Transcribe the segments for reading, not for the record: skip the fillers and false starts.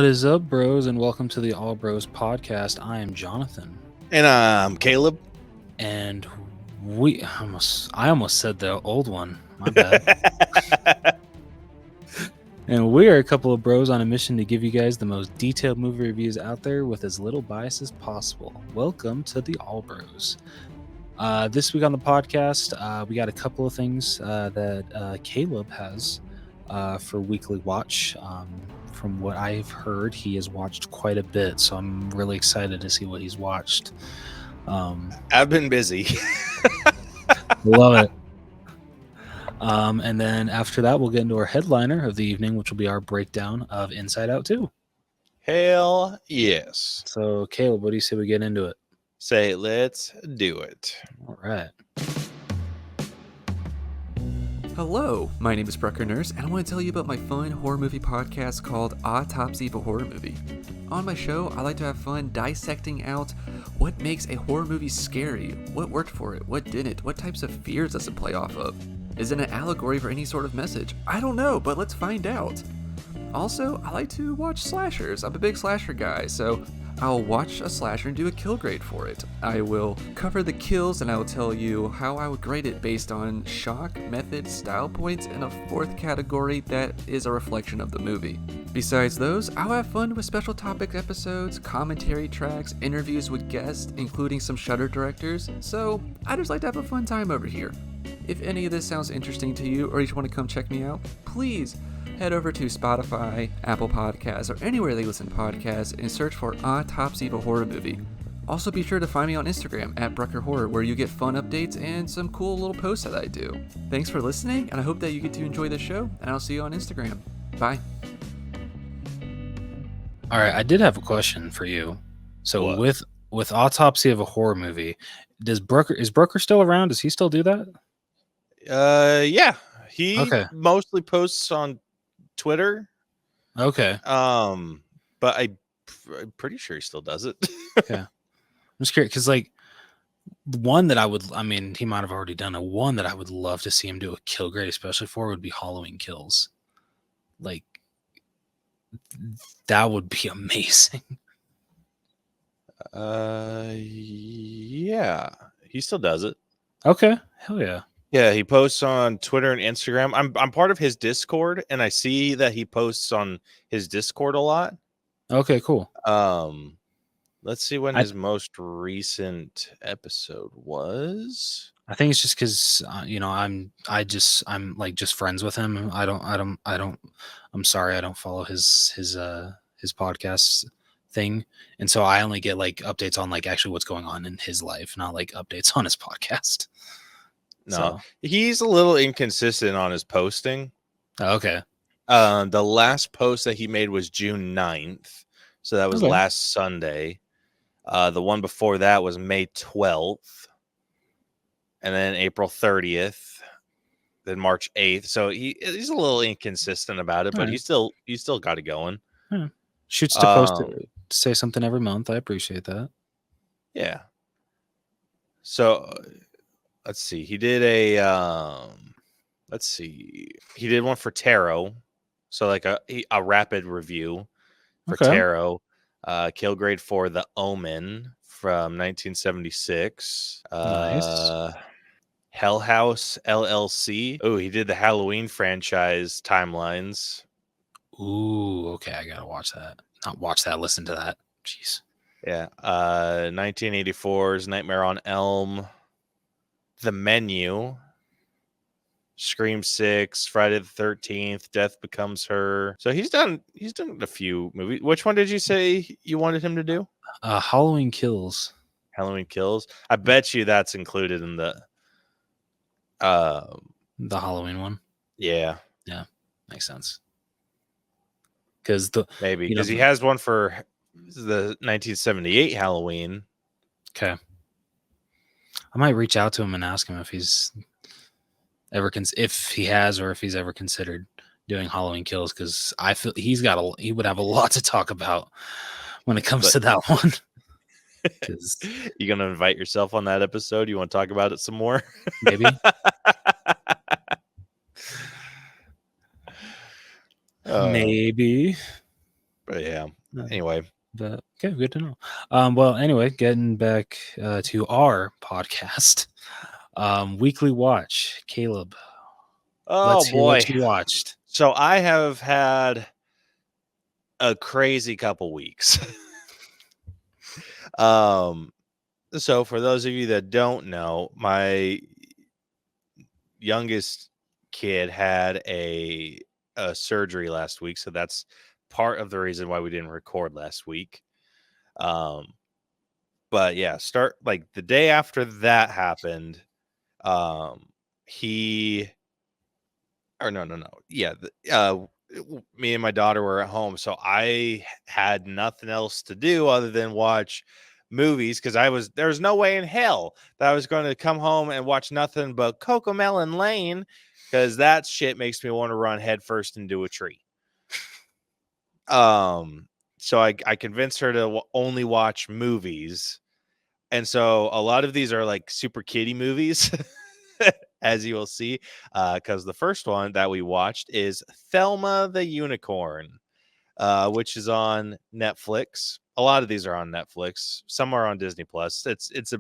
is up, bros, and welcome to the All Bros podcast. I am Jonathan, And I'm Caleb. and I almost said the old one. My bad. And we are a couple of bros on a mission to give you guys the most detailed movie reviews out there with as little bias as possible. Welcome to the All Bros. This week on the podcast, we got a couple of things that Caleb has for weekly watch. From what I've heard, he has watched quite a bit, so I'm really excited to see what he's watched. I've been busy. Love it. And then after that, we'll get into our headliner of the evening, which will be our breakdown of Inside Out 2. Hell yes. So, Caleb, what do you say we get into it? Say, let's do it. All right. Hello, my name is Brucker Nurse, and I want to tell you about my fun horror movie podcast called Autopsy of a Horror Movie. On my show, I like to have fun dissecting out what makes a horror movie scary, what worked for it, what didn't, what types of fears does it play off of. Is it an allegory for any sort of message? I don't know, but let's find out. Also, I like to watch slashers. I'm a big slasher guy, so I'll watch a slasher and do a kill grade for it. I will cover the kills and I will tell you how I would grade it based on shock, method, style points, and a fourth category that is a reflection of the movie. Besides those, I'll have fun with special topic episodes, commentary tracks, interviews with guests, including some Shudder directors, so I just like to have a fun time over here. If any of this sounds interesting to you or you just want to come check me out, please head over to Spotify, Apple Podcasts, or anywhere they listen to podcasts and search for Autopsy of a Horror Movie. Also be sure to find me on Instagram at Brucker Horror, where you get fun updates and some cool little posts that I do. Thanks for listening, and I hope that you get to enjoy the show, and I'll see you on Instagram. Bye. All right, I did have a question for you. So What? with Autopsy of a Horror Movie, is Brooker still around? Does he still do that? Yeah. He Okay. mostly posts on Twitter. Okay. But I'm pretty sure he still does it. Yeah. I'm just curious because, like, the one that he might have already done it. One that I would love to see him do a kill grade, especially for, would be Halloween Kills. Like, that would be amazing. Yeah. He still does it. Okay. Hell yeah. Yeah, he posts on Twitter and Instagram. I'm part of his Discord, and I see that he posts on his Discord a lot. Okay, cool. Let's see when his most recent episode was. I think it's just because I'm like just friends with him. I'm sorry, I don't follow his podcast thing, and so I only get like updates on like actually what's going on in his life, not like updates on his podcast. No, So. He's a little inconsistent on his posting. Okay. The last post that he made was June 9th. So that was last Sunday. The one before that was May 12th. And then April 30th. Then March 8th. So he's a little inconsistent about it, but he's still got it going. Yeah. Shoots to post to say something every month. I appreciate that. Yeah. So let's see. He did he did one for Tarot. So like a rapid review for Tarot. Kill grade for The Omen from 1976. Nice. Hell House LLC. Oh, he did the Halloween franchise timelines. Ooh, okay. I gotta watch that. Not watch that. Listen to that. Jeez. Yeah. 1984's Nightmare on Elm. The Menu, Scream 6, Friday the 13th, Death Becomes Her. So he's done a few movies. Which one did you say you wanted him to do? Halloween Kills. Halloween Kills. I bet you that's included in the Halloween one. Yeah. Yeah. Makes sense. Because he has one for the 1978 Halloween. Okay. I might reach out to him and ask him if he's ever if he has or if he's ever considered doing Halloween Kills, because I feel he would have a lot to talk about when it comes to that one. You gonna invite yourself on that episode? You want to talk about it some more? Maybe. Maybe. But yeah. Anyway. But okay, good to know. Well, anyway, getting back to our podcast, Weekly Watch. Caleb, Oh let's hear what boy. you watched. So I have had a crazy couple weeks. So for those of you that don't know, my youngest kid had a surgery last week, so that's part of the reason why we didn't record last week. But yeah, start like the day after that happened, he or no. Yeah, me and my daughter were at home, so I had nothing else to do other than watch movies because there was no way in hell that I was going to come home and watch nothing but Cocomelon Lane because that shit makes me want to run headfirst into a tree. So I convinced her to only watch movies, and so a lot of these are like super kiddie movies. As you will see, because the first one that we watched is Thelma the Unicorn, which is on Netflix. A lot of these are on Netflix. Some are on Disney Plus. It's a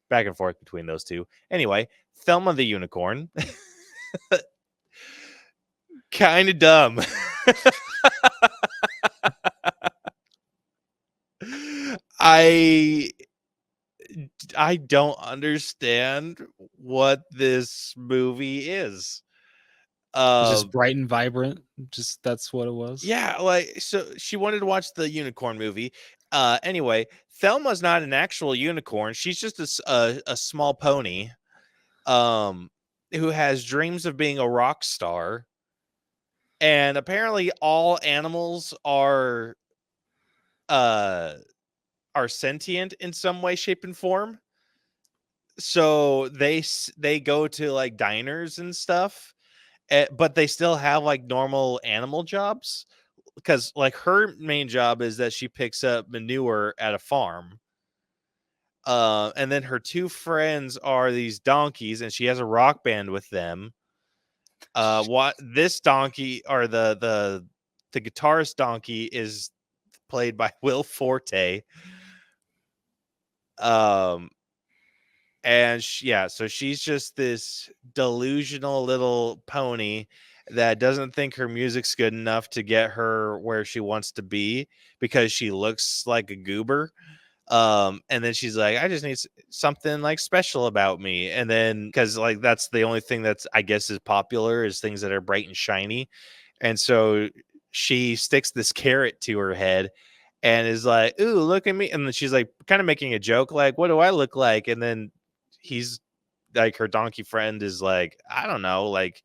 back and forth between those two. Anyway, Thelma the Unicorn, kind of dumb. I don't understand what this movie is. It's just bright and vibrant. Just that's what it was. Yeah, like so she wanted to watch the unicorn movie. Anyway, Thelma's not an actual unicorn. She's just a small pony who has dreams of being a rock star. And apparently all animals are sentient in some way, shape, and form. So they go to like diners and stuff, but they still have like normal animal jobs because like her main job is that she picks up manure at a farm. And then her two friends are these donkeys, and she has a rock band with them. What this donkey or the guitarist donkey is played by Will Forte. And so she's just this delusional little pony that doesn't think her music's good enough to get her where she wants to be because she looks like a goober. And then she's like, I just need something like special about me. And then because like that's the only thing that's I guess is popular is things that are bright and shiny. And so she sticks this carrot to her head and is like, ooh, look at me. And then she's like kind of making a joke, like, what do I look like? And then he's like, her donkey friend is like, I don't know, like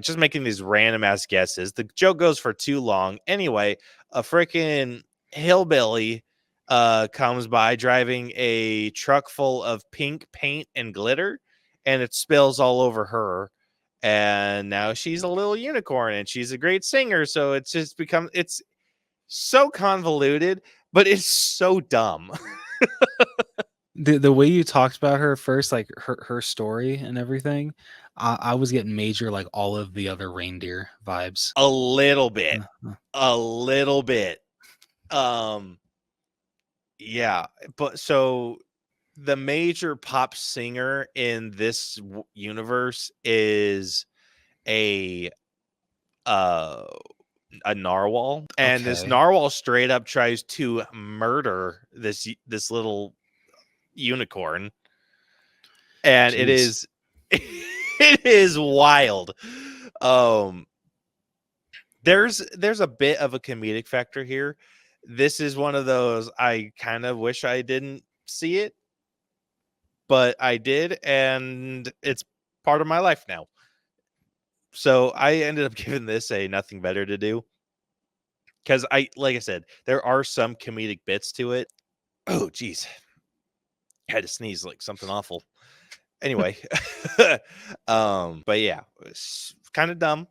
just making these random ass guesses. The joke goes for too long. Anyway, a freaking hillbilly comes by driving a truck full of pink paint and glitter, and it spills all over her. And now she's a little unicorn and she's a great singer. So it's just it's so convoluted, but it's so dumb. The way you talked about her first, like her story and everything, I was getting major like all of the other reindeer vibes. A little bit. Yeah, but so the major pop singer in this universe is a narwhal, and this narwhal straight up tries to murder this little unicorn, and it is it is wild. There's a bit of a comedic factor here. This is one of those I kind of wish I didn't see it, but I did, and it's part of my life now. So I ended up giving this a nothing better to do because like I said, there are some comedic bits to it. Oh, geez. I had to sneeze like something awful. Anyway, but yeah, it's kind of dumb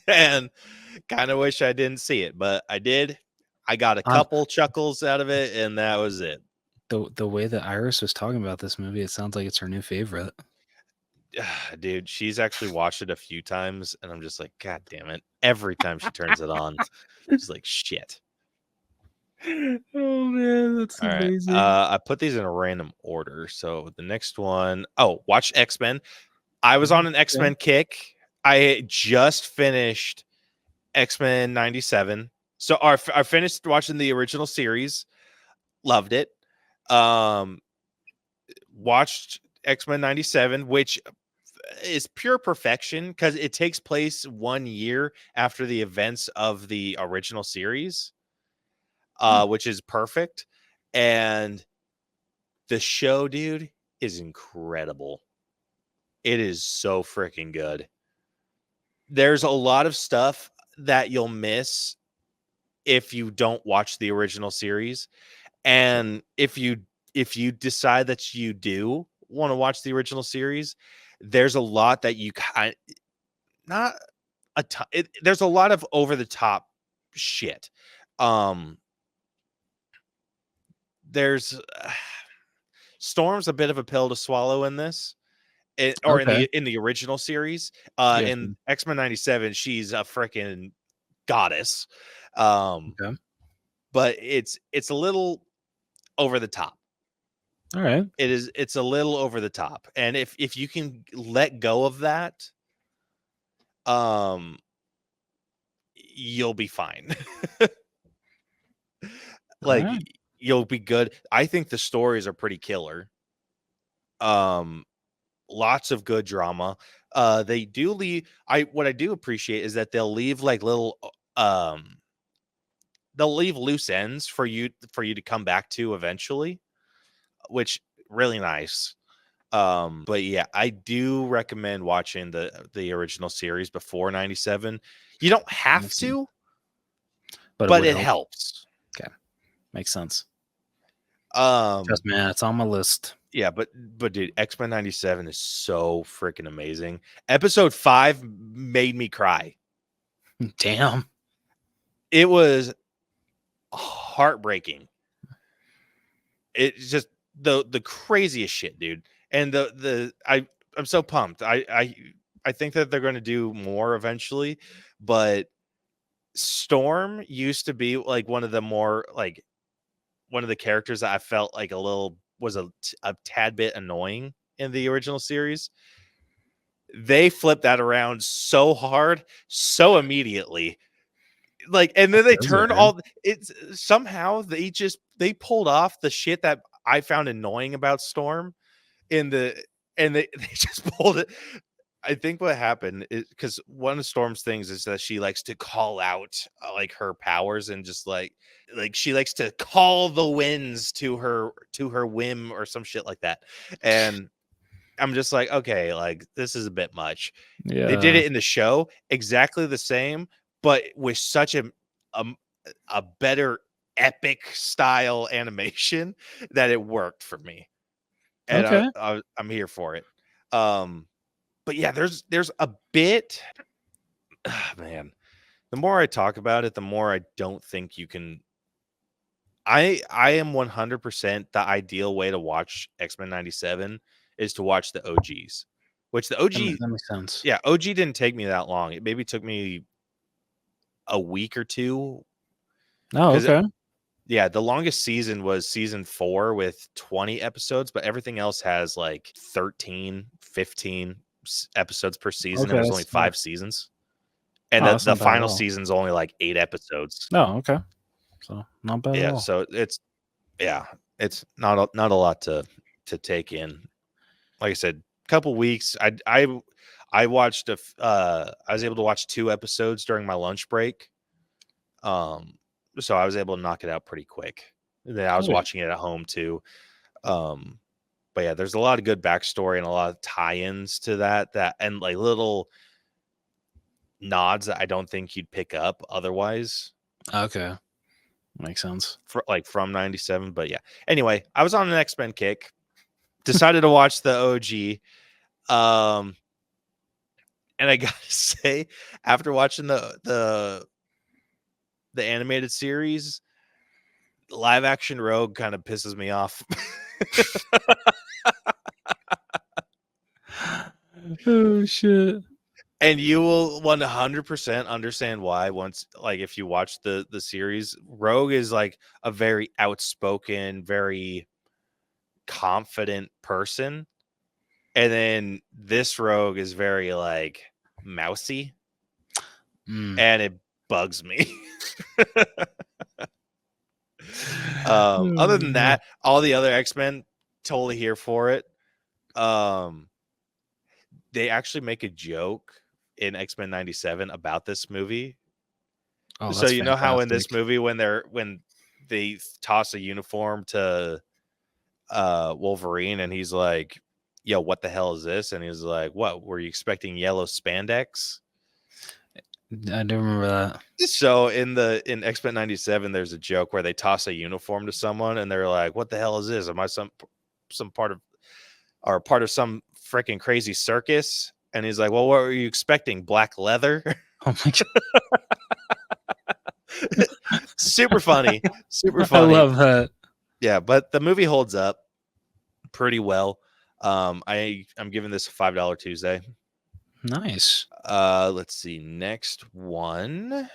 and kind of wish I didn't see it, but I did. I got a couple chuckles out of it, and that was it. The way that Iris was talking about this movie, it sounds like it's her new favorite. dude, she's actually watched it a few times, and I'm just like, God damn it! Every time she turns it on, she's like, shit. Oh man, that's All right. amazing. I put these in a random order. So the next one, watch X-Men. I was on an X-Men kick. I just finished X-Men 97. So I finished watching the original series. Loved it. Watched X-Men 97, which is pure perfection because it takes place 1 year after the events of the original series, which is perfect. And the show, dude, is incredible. It is so freaking good. There's a lot of stuff that you'll miss if you don't watch the original series. And if you decide that you do want to watch the original series, there's a lot that you not a ton. There's a lot of over the top shit. There's Storm's a bit of a pill to swallow in this. In the original series. In X-Men 97, she's a freaking goddess. But it's a little over the top. All right. It's a little over the top. And if you can let go of that, you'll be fine. Like, you'll be good. I think the stories are pretty killer. Lots of good drama. They do leave. What I do appreciate is that they'll leave like little they'll leave loose ends for you to come back to eventually, which really nice. But yeah, I do recommend watching the original series before 97. You don't have to, but it helps. Okay, makes sense. Just man, it's on my list. Yeah, but dude, X-Men 97 is so freaking amazing. Episode 5 made me cry. Damn. It was heartbreaking. It's just the craziest shit, dude. And I'm so pumped. I think that they're going to do more eventually, but Storm used to be like one of the characters that I felt like was a tad bit annoying in the original series. They flipped that around so hard, so immediately. Like, and then they turned somehow they pulled off the shit that I found annoying about Storm and they just pulled it. I think what happened is because one of Storm's things is that she likes to call out like her powers and just like she likes to call the winds to her whim or some shit like that. And I'm just like, okay, like this is a bit much. Yeah. They did it in the show exactly the same, but with such a better epic style animation that it worked for me. And I'm here for it. But yeah, there's a bit, man, the more I talk about it, the more I don't think you can. I am 100% the ideal way to watch X-Men 97 is to watch the OGs, which the OG, that makes sense. Yeah, OG didn't take me that long. It maybe took me a week or two. Oh, okay. Yeah, the longest season was season 4 with 20 episodes, but everything else has like 13, 15 episodes per season, and there's only 5 seasons. And the final season's only like 8 episodes. Oh, okay. So not bad at all. So it's not a lot to take in. Like I said, a couple weeks. I watched I was able to watch 2 episodes during my lunch break. So I was able to knock it out pretty quick. And then I was watching it at home too. But yeah, there's a lot of good backstory and a lot of tie-ins to that and like little nods that I don't think you'd pick up otherwise. Okay. Makes sense. From 97. But yeah. Anyway, I was on an X-Men kick. Decided to watch the OG. And I gotta say, after watching the animated series, live action Rogue kind of pisses me off. Oh shit. And you will 100% understand why once, like, if you watch the series. Rogue is like a very outspoken, very confident person, and then this Rogue is very like mousy, and it bugs me. Other than that, all the other X-Men, totally here for it. They actually make a joke in X-Men 97 about this movie. Oh, So you know how in this fantastic. movie when they toss a uniform to Wolverine and he's like, yo, what the hell is this? And he's like, what, were you expecting yellow spandex? I do remember that. So in X-Men 97, there's a joke where they toss a uniform to someone and they're like, what the hell is this? Am I some part of some freaking crazy circus? And he's like, well, what were you expecting? Black leather? Oh my god. Super funny. Super funny. I love that. Yeah, but the movie holds up pretty well. I'm giving this a $5 Tuesday. Nice. Let's see. Next one.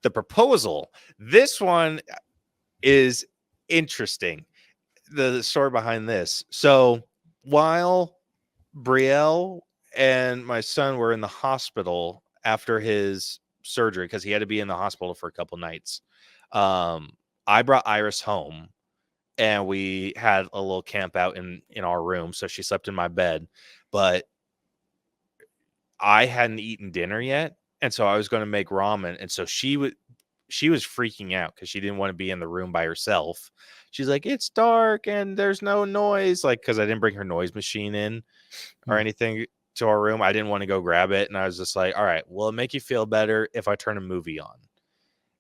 The Proposal. This one is interesting. The story behind this. So while Brielle and my son were in the hospital after his surgery, because he had to be in the hospital for a couple nights, I brought Iris home and we had a little camp out in our room. So she slept in my bed, but I hadn't eaten dinner yet. And so I was going to make ramen. And so she was freaking out because she didn't want to be in the room by herself. She's like, it's dark and there's no noise. Like, because I didn't bring her noise machine in or anything to our room. I didn't want to go grab it. And I was just like, all right, will it make you feel better if I turn a movie on?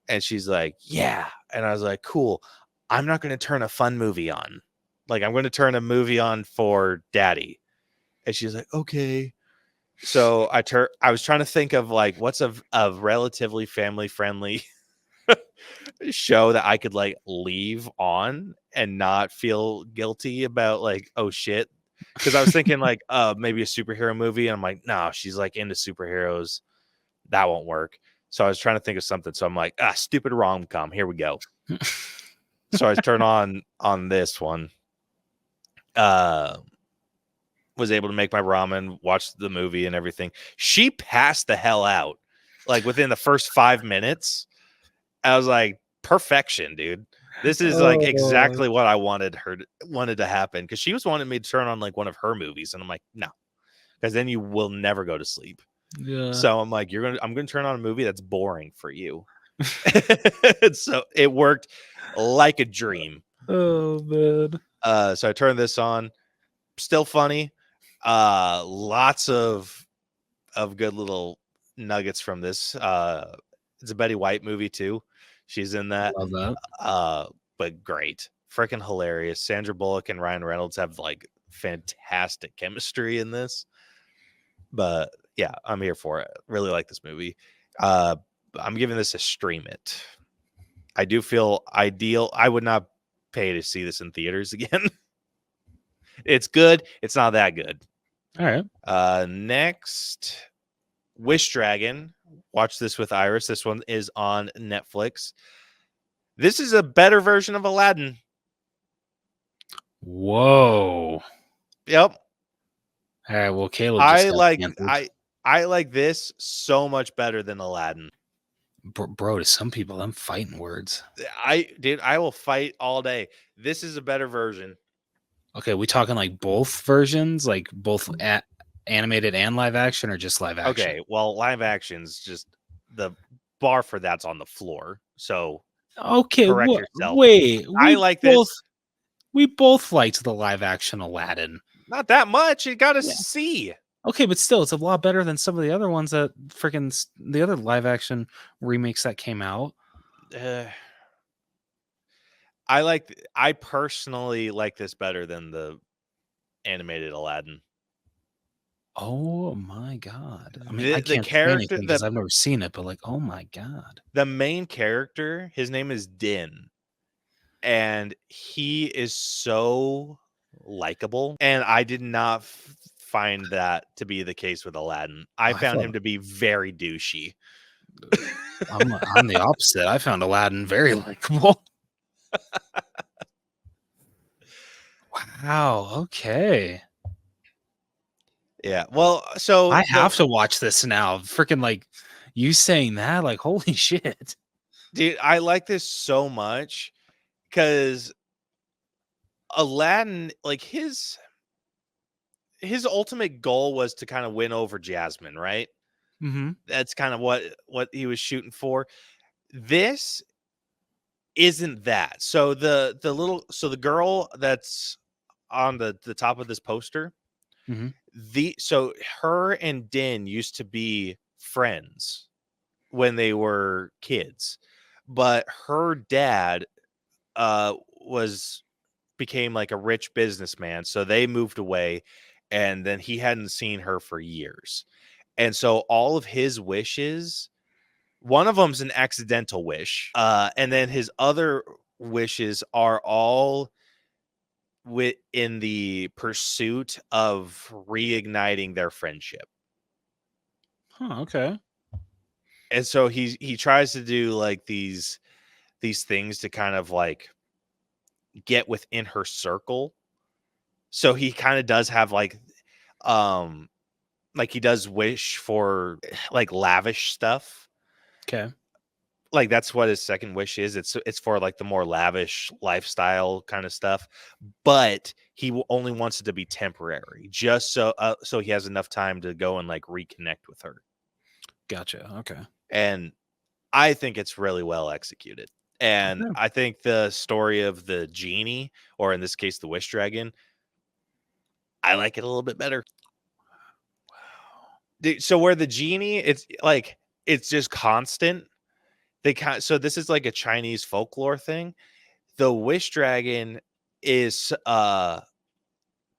And she's like, yeah. And I was like, cool. I'm not going to turn a fun movie on. Like, I'm going to turn a movie on for daddy. And she's like, okay. So I was trying to think of like, what's a relatively family friendly show that I could like leave on and not feel guilty about, like, oh shit. Cause I was thinking like, maybe a superhero movie. And I'm like, no, she's like into superheroes. That won't work. So I was trying to think of something. So I'm like, stupid rom-com. Here we go. So I turned on this one. Was able to make my ramen, watch the movie and everything. She passed the hell out like within the first 5 minutes. I was like, perfection, dude. This is like exactly what I wanted to happen, because she was wanting me to turn on like one of her movies, and I'm like, no, because then you will never go to sleep. Yeah. So I'm like, I'm gonna turn on a movie that's boring for you. So it worked like a dream. Oh man. So I turned this on. Still funny. Lots of good little nuggets from this. It's a Betty White movie too. She's in that. Love that. But great. Freaking hilarious. Sandra Bullock and Ryan Reynolds have like fantastic chemistry in this. But yeah, I'm here for it. Really like this movie. I'm giving this a stream it. I do feel ideal. I would not pay to see this in theaters again. It's good. It's not that good. All right. Next, Wish Dragon. Watch this with Iris. This one is on Netflix. This is a better version of Aladdin. Whoa. Yep. All right. Well, Caleb. I like this so much better than Aladdin. Bro, to some people, I'm fighting words. I will fight all day. This is a better version. Okay, we talking like both versions, like both animated and live action, or just live action? Okay, well, live action's just the bar for that's on the floor. So okay, correct yourself. Wait, I like this. We both liked the live action Aladdin. Not that much. You got to see. Okay, but still, it's a lot better than some of the other ones that the other live action remakes that came out. I personally like this better than the animated Aladdin. Oh my god! I mean, I The can't say character anything because I've never seen it, but like, oh my god! The main character, his name is Din, and he is so likable, and I did not find that to be the case with Aladdin. I found him to be very douchey. I'm the opposite. I found Aladdin very likable. Wow. Okay. Yeah. Well, so I have to watch this now. Freaking like you saying that, like holy shit. Dude, I like this so much because Aladdin, like his ultimate goal was to kind of win over Jasmine, right? Mm-hmm. That's kind of what he was shooting for. This isn't that. So the girl that's on the top of this poster, so her and Din used to be friends when they were kids, but her dad became like a rich businessman, so they moved away, and then he hadn't seen her for years, and so all of his wishes, one of them's an accidental wish, and then his other wishes are all in the pursuit of reigniting their friendship. Okay. And so he tries to do like these things to kind of like get within her circle. So he kind of does have like he does wish for like lavish stuff. Okay. Like that's what his second wish is. It's for like the more lavish lifestyle kind of stuff, but he only wants it to be temporary, just so he has enough time to go and like reconnect with her. Gotcha. Okay. And I think it's really well executed. And I think the story of the genie, or in this case, the wish dragon, I like it a little bit better. Wow. So where the genie, it's just constant. So this is like a Chinese folklore thing. The wish dragon is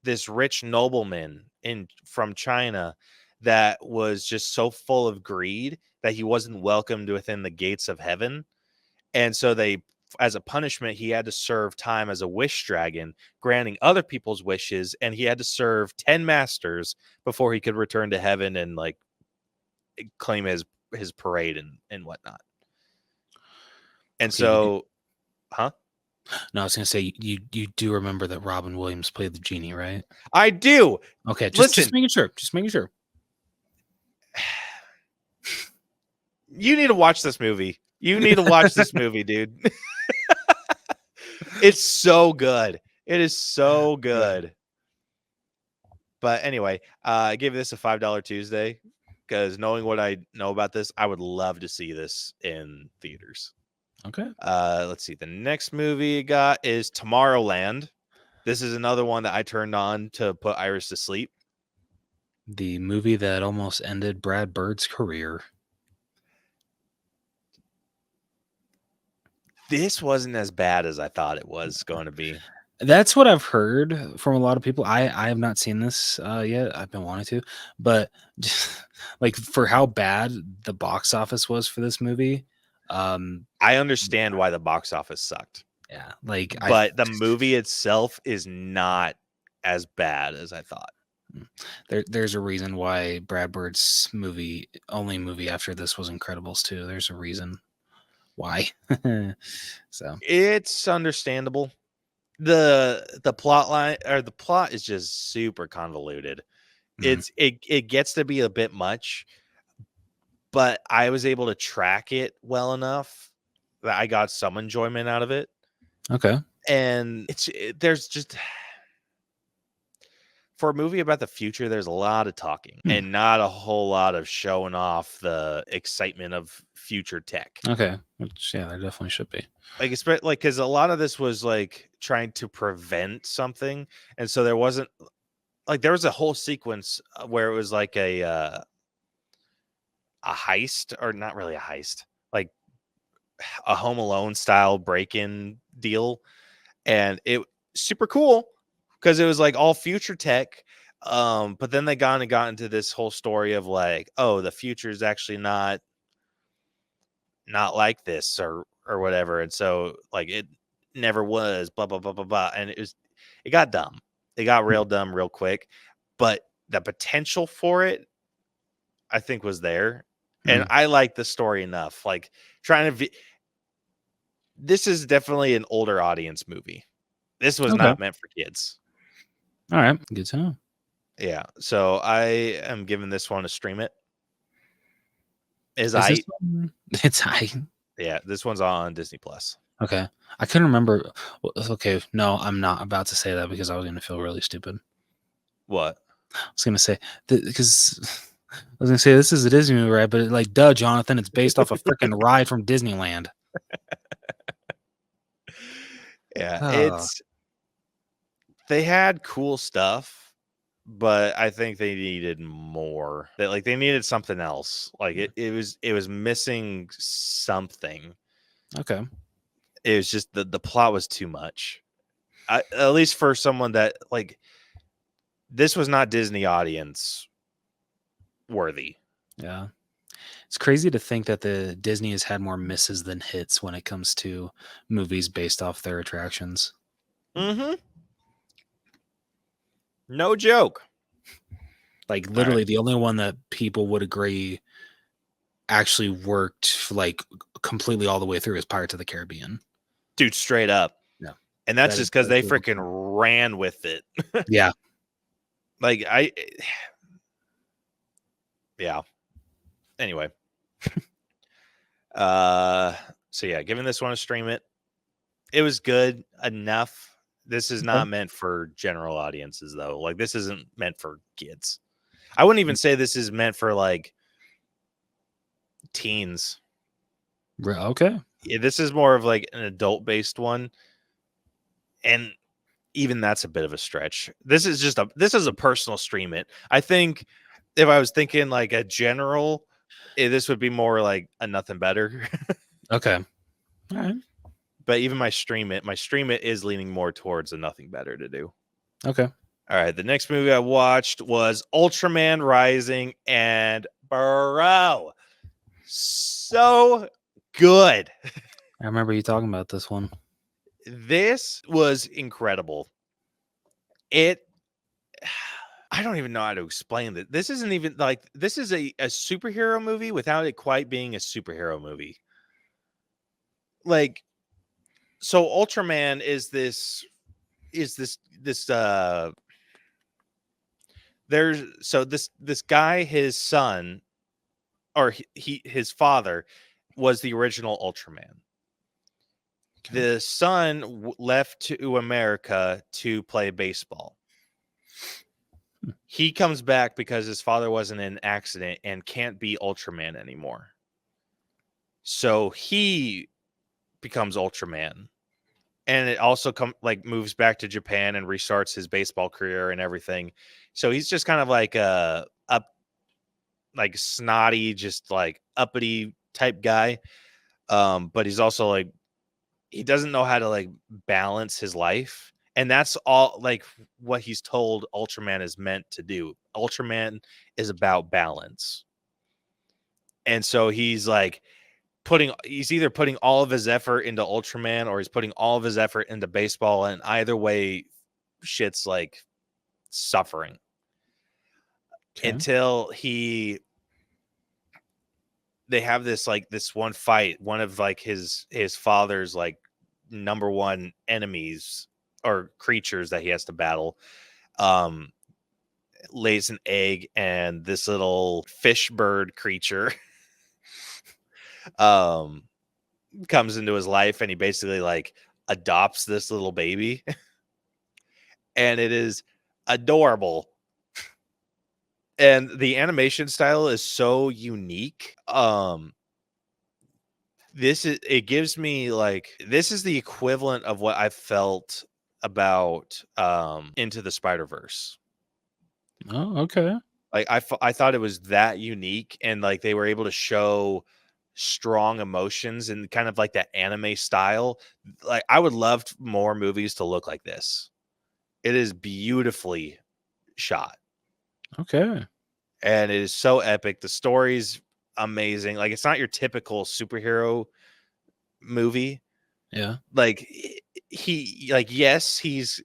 this rich nobleman from China that was just so full of greed that he wasn't welcomed within the gates of heaven. And so as a punishment, he had to serve time as a wish dragon, granting other people's wishes, and he had to serve 10 masters before he could return to heaven and like claim his parade and whatnot. And okay, so, huh? No, I was gonna say you do remember that Robin Williams played the genie, right? I do. Okay, just making sure. Just making sure. You need to watch this movie. You need to watch this movie, dude. It's so good. It is so good. Right. But anyway, I gave this a $5 Tuesday because knowing what I know about this, I would love to see this in theaters. Okay. Let's see. The next movie I got is Tomorrowland. This is another one that I turned on to put Iris to sleep. The movie that almost ended Brad Bird's career. This wasn't as bad as I thought it was going to be. That's what I've heard from a lot of people. I have not seen this yet. I've been wanting to, but just, like for how bad the box office was for this movie, I understand why the box office sucked. Yeah, but the movie itself is not as bad as I thought. There's a reason why Brad Bird's only movie after this was Incredibles 2. There's a reason why. So it's understandable. The plot line or the plot is just super convoluted. It gets to be a bit much, but I was able to track it well enough that I got some enjoyment out of it. Okay. And there's just, for a movie about the future, there's a lot of talking and not a whole lot of showing off the excitement of future tech. Okay. Which, yeah, there definitely should be. Because a lot of this was like trying to prevent something. And so there wasn't there was a whole sequence where it was like a heist, or not really a heist, like a Home Alone style break-in deal. And it super cool because it was like all future tech. But then they got into this whole story of like, oh, the future is actually not like this or whatever. And so like it never was, blah, blah, blah, blah, blah. And it got dumb. It got real dumb real quick. But the potential for it, I think, was there. And I like the story enough. Like, this is definitely an older audience movie. This was not meant for kids. All right, good to know. Yeah, so I am giving this one a stream it. This one? It's high. Yeah, this one's on Disney Plus. Okay. I couldn't remember. Okay, no, I'm not about to say that because I was going to feel really stupid. What? I was going to say, because I was going to say, this is a Disney movie, right? But like, duh, Jonathan, it's based off a freaking ride from Disneyland. Yeah, they had cool stuff, but I think they needed more. They needed something else. Like it was missing something. Okay. It was just the plot was too much. At least for someone that like, this was not Disney audience worthy. Yeah. It's crazy to think that the Disney has had more misses than hits when it comes to movies based off their attractions. Mm-hmm. No joke. Like literally the only one that people would agree actually worked like completely all the way through is Pirates of the Caribbean. Dude, straight up. Yeah. And that's just because they freaking ran with it. Yeah. Like yeah. Anyway. So yeah, giving this one a stream it. It was good enough. This is not meant for general audiences though. Like, this isn't meant for kids. I wouldn't even say this is meant for like teens. Okay. Yeah, this is more of like an adult based one. And even that's a bit of a stretch. This is a personal stream it. I think if I was thinking like a general, this would be more like a nothing better. Okay. All right. But even my stream it is leaning more towards a nothing better to do. Okay. All right. The next movie I watched was Ultraman Rising, and bro, so good. I remember you talking about this one. This was incredible. I don't even know how to explain that. This isn't even like, this is a superhero movie without it quite being a superhero movie. Like, so Ultraman is this this guy, his son, or his father was the original Ultraman. Okay. The son left to America to play baseball. He comes back because his father was in an accident and can't be Ultraman anymore. So he becomes Ultraman. And it also moves back to Japan and restarts his baseball career and everything. So he's just kind of like like snotty, just like uppity type guy. But he's also like, he doesn't know how to like balance his life. And that's all like what he's told Ultraman is meant to do. Ultraman is about balance. And so he's like, he's either putting all of his effort into Ultraman or he's putting all of his effort into baseball, and either way shit's like suffering. Okay. Until they have this one fight, one of like his father's like number one enemies or creatures that he has to battle lays an egg, and this little fish bird creature comes into his life, and he basically like adopts this little baby. And it is adorable. And the animation style is so unique. It gives me like, this is the equivalent of what I felt about Into the Spider-Verse. Oh, okay. Like I thought it was that unique, and like they were able to show strong emotions and kind of like that anime style. Like, I would love more movies to look like this. It is beautifully shot. Okay. And it is so epic. The story's amazing. Like, it's not your typical superhero movie. Yeah. Like, yes, he's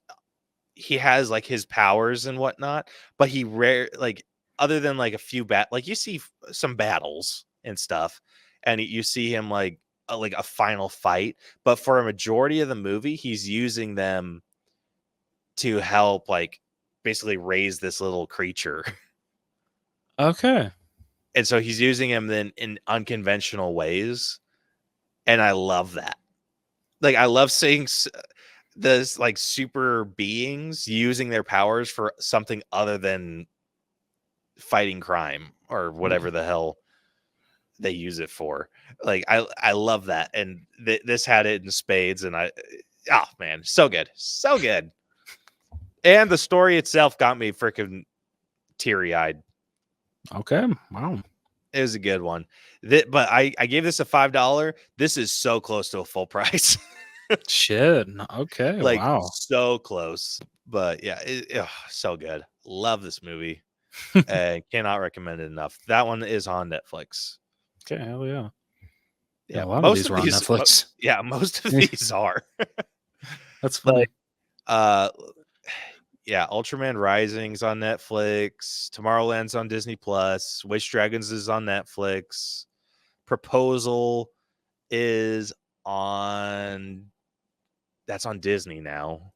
he has like his powers and whatnot, but he other than like a few like you see some battles and stuff, and you see him like a final fight, but for a majority of the movie, he's using them to help like basically raise this little creature. Okay. And so he's using him then in unconventional ways. And I love that. Like, I love seeing this like super beings using their powers for something other than fighting crime or whatever the hell they use it for. Like, I love that. And this had it in spades. And oh man, so good. So good. And the story itself got me freaking teary-eyed. Okay. Wow. It was a good one. But I gave this a $5. This is so close to a full price. Shit. Okay. Like, wow. so close. But yeah, so good. Love this movie. Cannot recommend it enough. That one is on Netflix. Okay. Hell yeah. Yeah, a lot of these were on Netflix. Most of these are. That's funny. Yeah, Ultraman Rising's on Netflix. Tomorrowland's on Disney Plus. Wish Dragons is on Netflix. Proposal is on. That's on Disney now.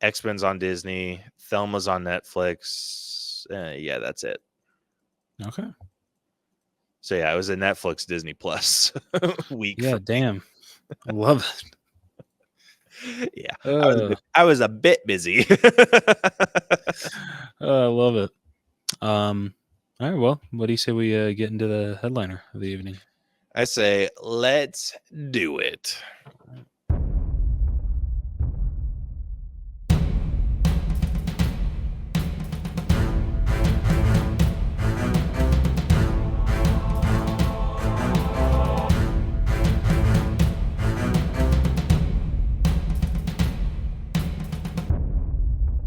X-Men's on Disney. Thelma's on Netflix. Yeah, that's it. Okay. So yeah, it was a Netflix Disney Plus week. Yeah, damn. I love it. Yeah, I was a bit busy. I love it. All right, well, what do you say we get into the headliner of the evening? I say, let's do it.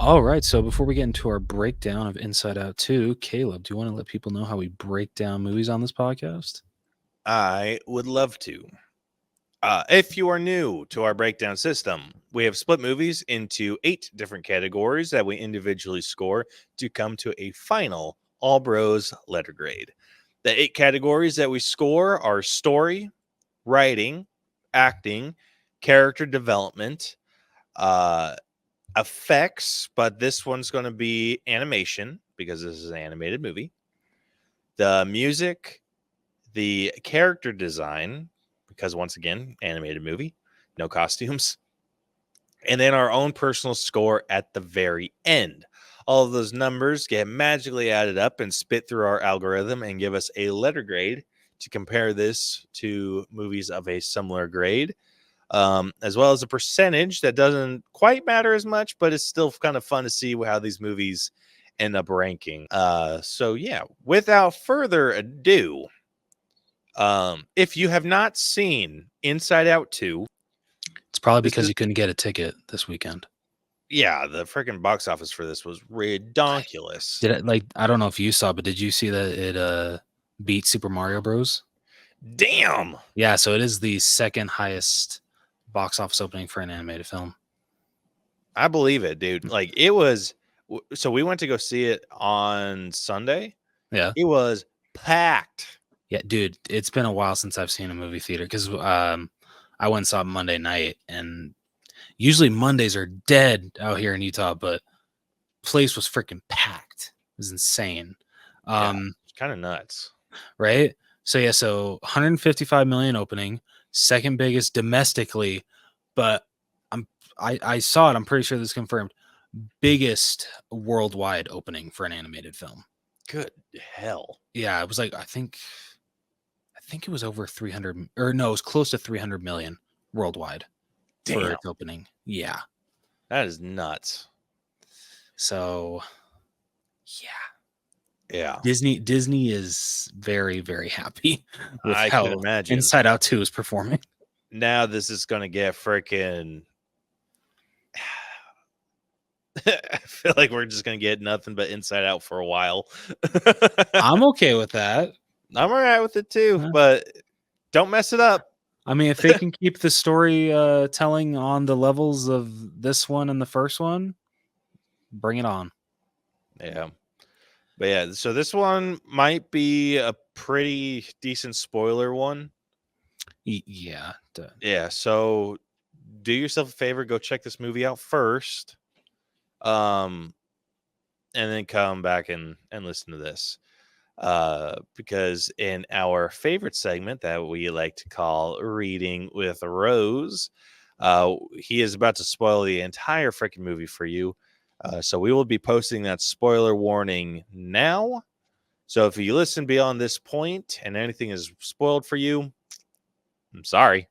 All right, so before we get into our breakdown of Inside Out 2, Caleb, do you want to let people know how we break down movies on this podcast? I would love to. If you are new to our breakdown system, we have split movies into 8 different categories that we individually score to come to a final All Bros letter grade. The 8 categories that we score are story, writing, acting, character development, effects, but this one's going to be animation because this is an animated movie, the music, the character design, because once again, animated movie, no costumes, and then our own personal score at the very end. All of those numbers get magically added up and spit through our algorithm and give us a letter grade to compare this to movies of a similar grade, as well as a percentage that doesn't quite matter as much, but it's still kind of fun to see how these movies end up ranking. So yeah, without further ado, if you have not seen Inside Out 2, it's probably because you couldn't get a ticket this weekend. Yeah, the freaking box office for this was ridiculous. I don't know if you saw, but did you see that it beat Super Mario Bros? Damn. Yeah, so it is the second highest box office opening for an animated film. I believe it, dude. Like, it was. So we went to go see it on Sunday. Yeah, it was packed. Yeah, dude, it's been a while since I've seen a movie theater because I went and saw it Monday night, and usually Mondays are dead out here in Utah, but place was freaking packed. It was insane. It's kind of nuts, right? So 155 million opening, second biggest domestically, but I saw it. I'm pretty sure this is confirmed. Biggest worldwide opening for an animated film. Good hell. Yeah, it was like I think it was over 300, or no, it was close to 300 million worldwide. Damn. For its opening. Yeah, that is nuts. So, yeah. Disney is very, very happy with how can imagine. Inside Out 2 is performing. Now this is gonna get freaking. I feel like we're just gonna get nothing but Inside Out for a while. I'm okay with that. I'm all right with it too, but don't mess it up. I mean, if they can keep the story telling on the levels of this one and the first one, bring it on. Yeah. But yeah, so this one might be a pretty decent spoiler one. Yeah. Yeah, so do yourself a favor, go check this movie out first. And then come back and listen to this. Because in our favorite segment that we like to call Reading with Rose, he is about to spoil the entire freaking movie for you. So we will be posting that spoiler warning now. So if you listen beyond this point and anything is spoiled for you, I'm sorry.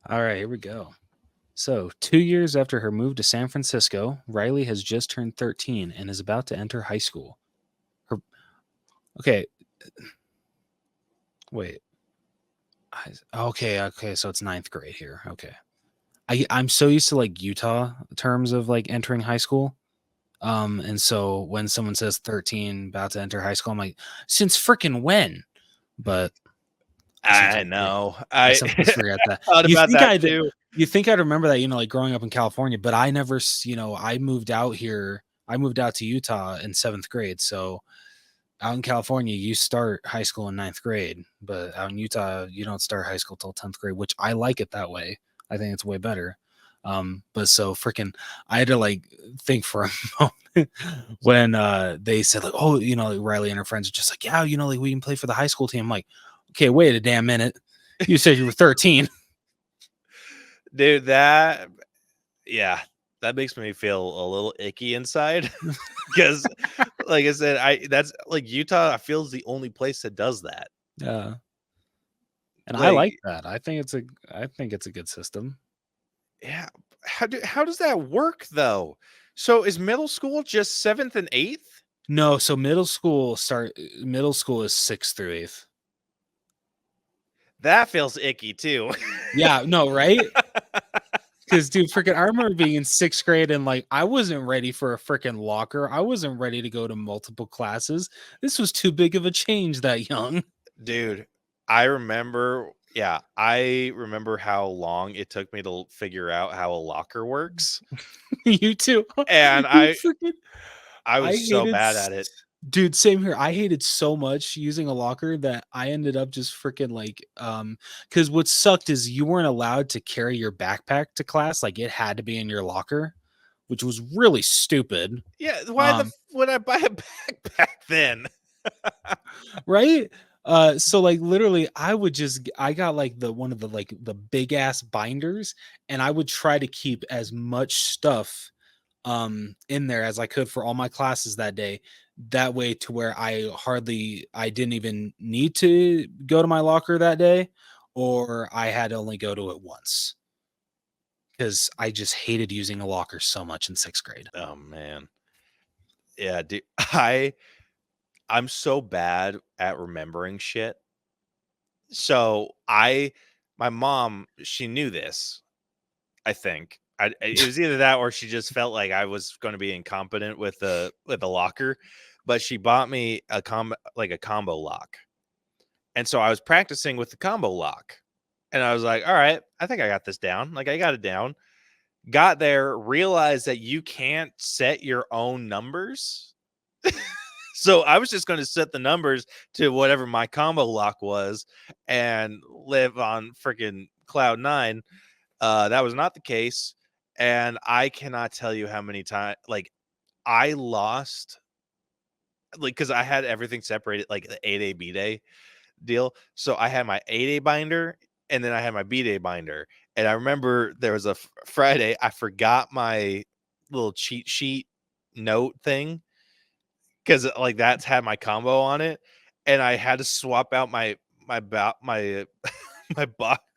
All right, here we go. So, 2 years after her move to San Francisco, Riley has just turned 13 and is about to enter high school. Okay. Wait. Okay, so it's 9th grade here. Okay. I'm so used to like Utah terms of like entering high school. And so when someone says 13 about to enter high school, I'm like, since freaking when? But I know. I sometimes forget that. Thought about that too. You think I'd remember that, like growing up in California, but I never, I moved out here. I moved out to Utah in 7th grade. So out in California, you start high school in 9th grade, but out in Utah, you don't start high school till 10th grade, which I like it that way. I think it's way better. But so freaking, I had to like think for a moment when they said like, oh, like Riley and her friends are just like, yeah, like we can play for the high school team. I'm like, okay, wait a damn minute. You said you were 13. Dude, that makes me feel a little icky inside because like I said, that's like Utah, I feel is the only place that does that. Yeah. And I like that. I think it's a good system. Yeah. How does that work though? So is middle school just 7th and 8th? No, so middle school is 6th through 8th. That feels icky too. Yeah, no, right? Because dude, freaking, I remember being in 6th grade and like I wasn't ready for a freaking locker. I wasn't ready to go to multiple classes. This was too big of a change that young. Dude, I remember how long it took me to figure out how a locker works. You too. And Dude, I was so bad at it. Dude, same here. I hated so much using a locker that I ended up just freaking like because what sucked is you weren't allowed to carry your backpack to class. Like it had to be in your locker, which was really stupid. Yeah, why would I buy a backpack then? Right? So like literally I got like one of the like the big ass binders, and I would try to keep as much stuff in there as I could for all my classes that day. That way to where I didn't even need to go to my locker that day, or I had to only go to it once. Because I just hated using a locker so much in 6th grade. Oh man. Yeah, dude. I'm so bad at remembering shit. So my mom, she knew this, I think. It was either that or she just felt like I was going to be incompetent with the locker, but she bought me a combo lock. And so I was practicing with the combo lock. And I was like, all right, I think I got this down. Like I got it down. Got there, realized that you can't set your own numbers. So I was just going to set the numbers to whatever my combo lock was and live on freaking cloud 9. That was not the case. And I cannot tell you how many times, like, I lost, like, because I had everything separated, like the A-Day, B-Day deal. So I had my A-Day binder and then I had my B-Day binder. And I remember there was a Friday, I forgot my little cheat sheet note thing because like that's had my combo on it. And I had to swap out my my box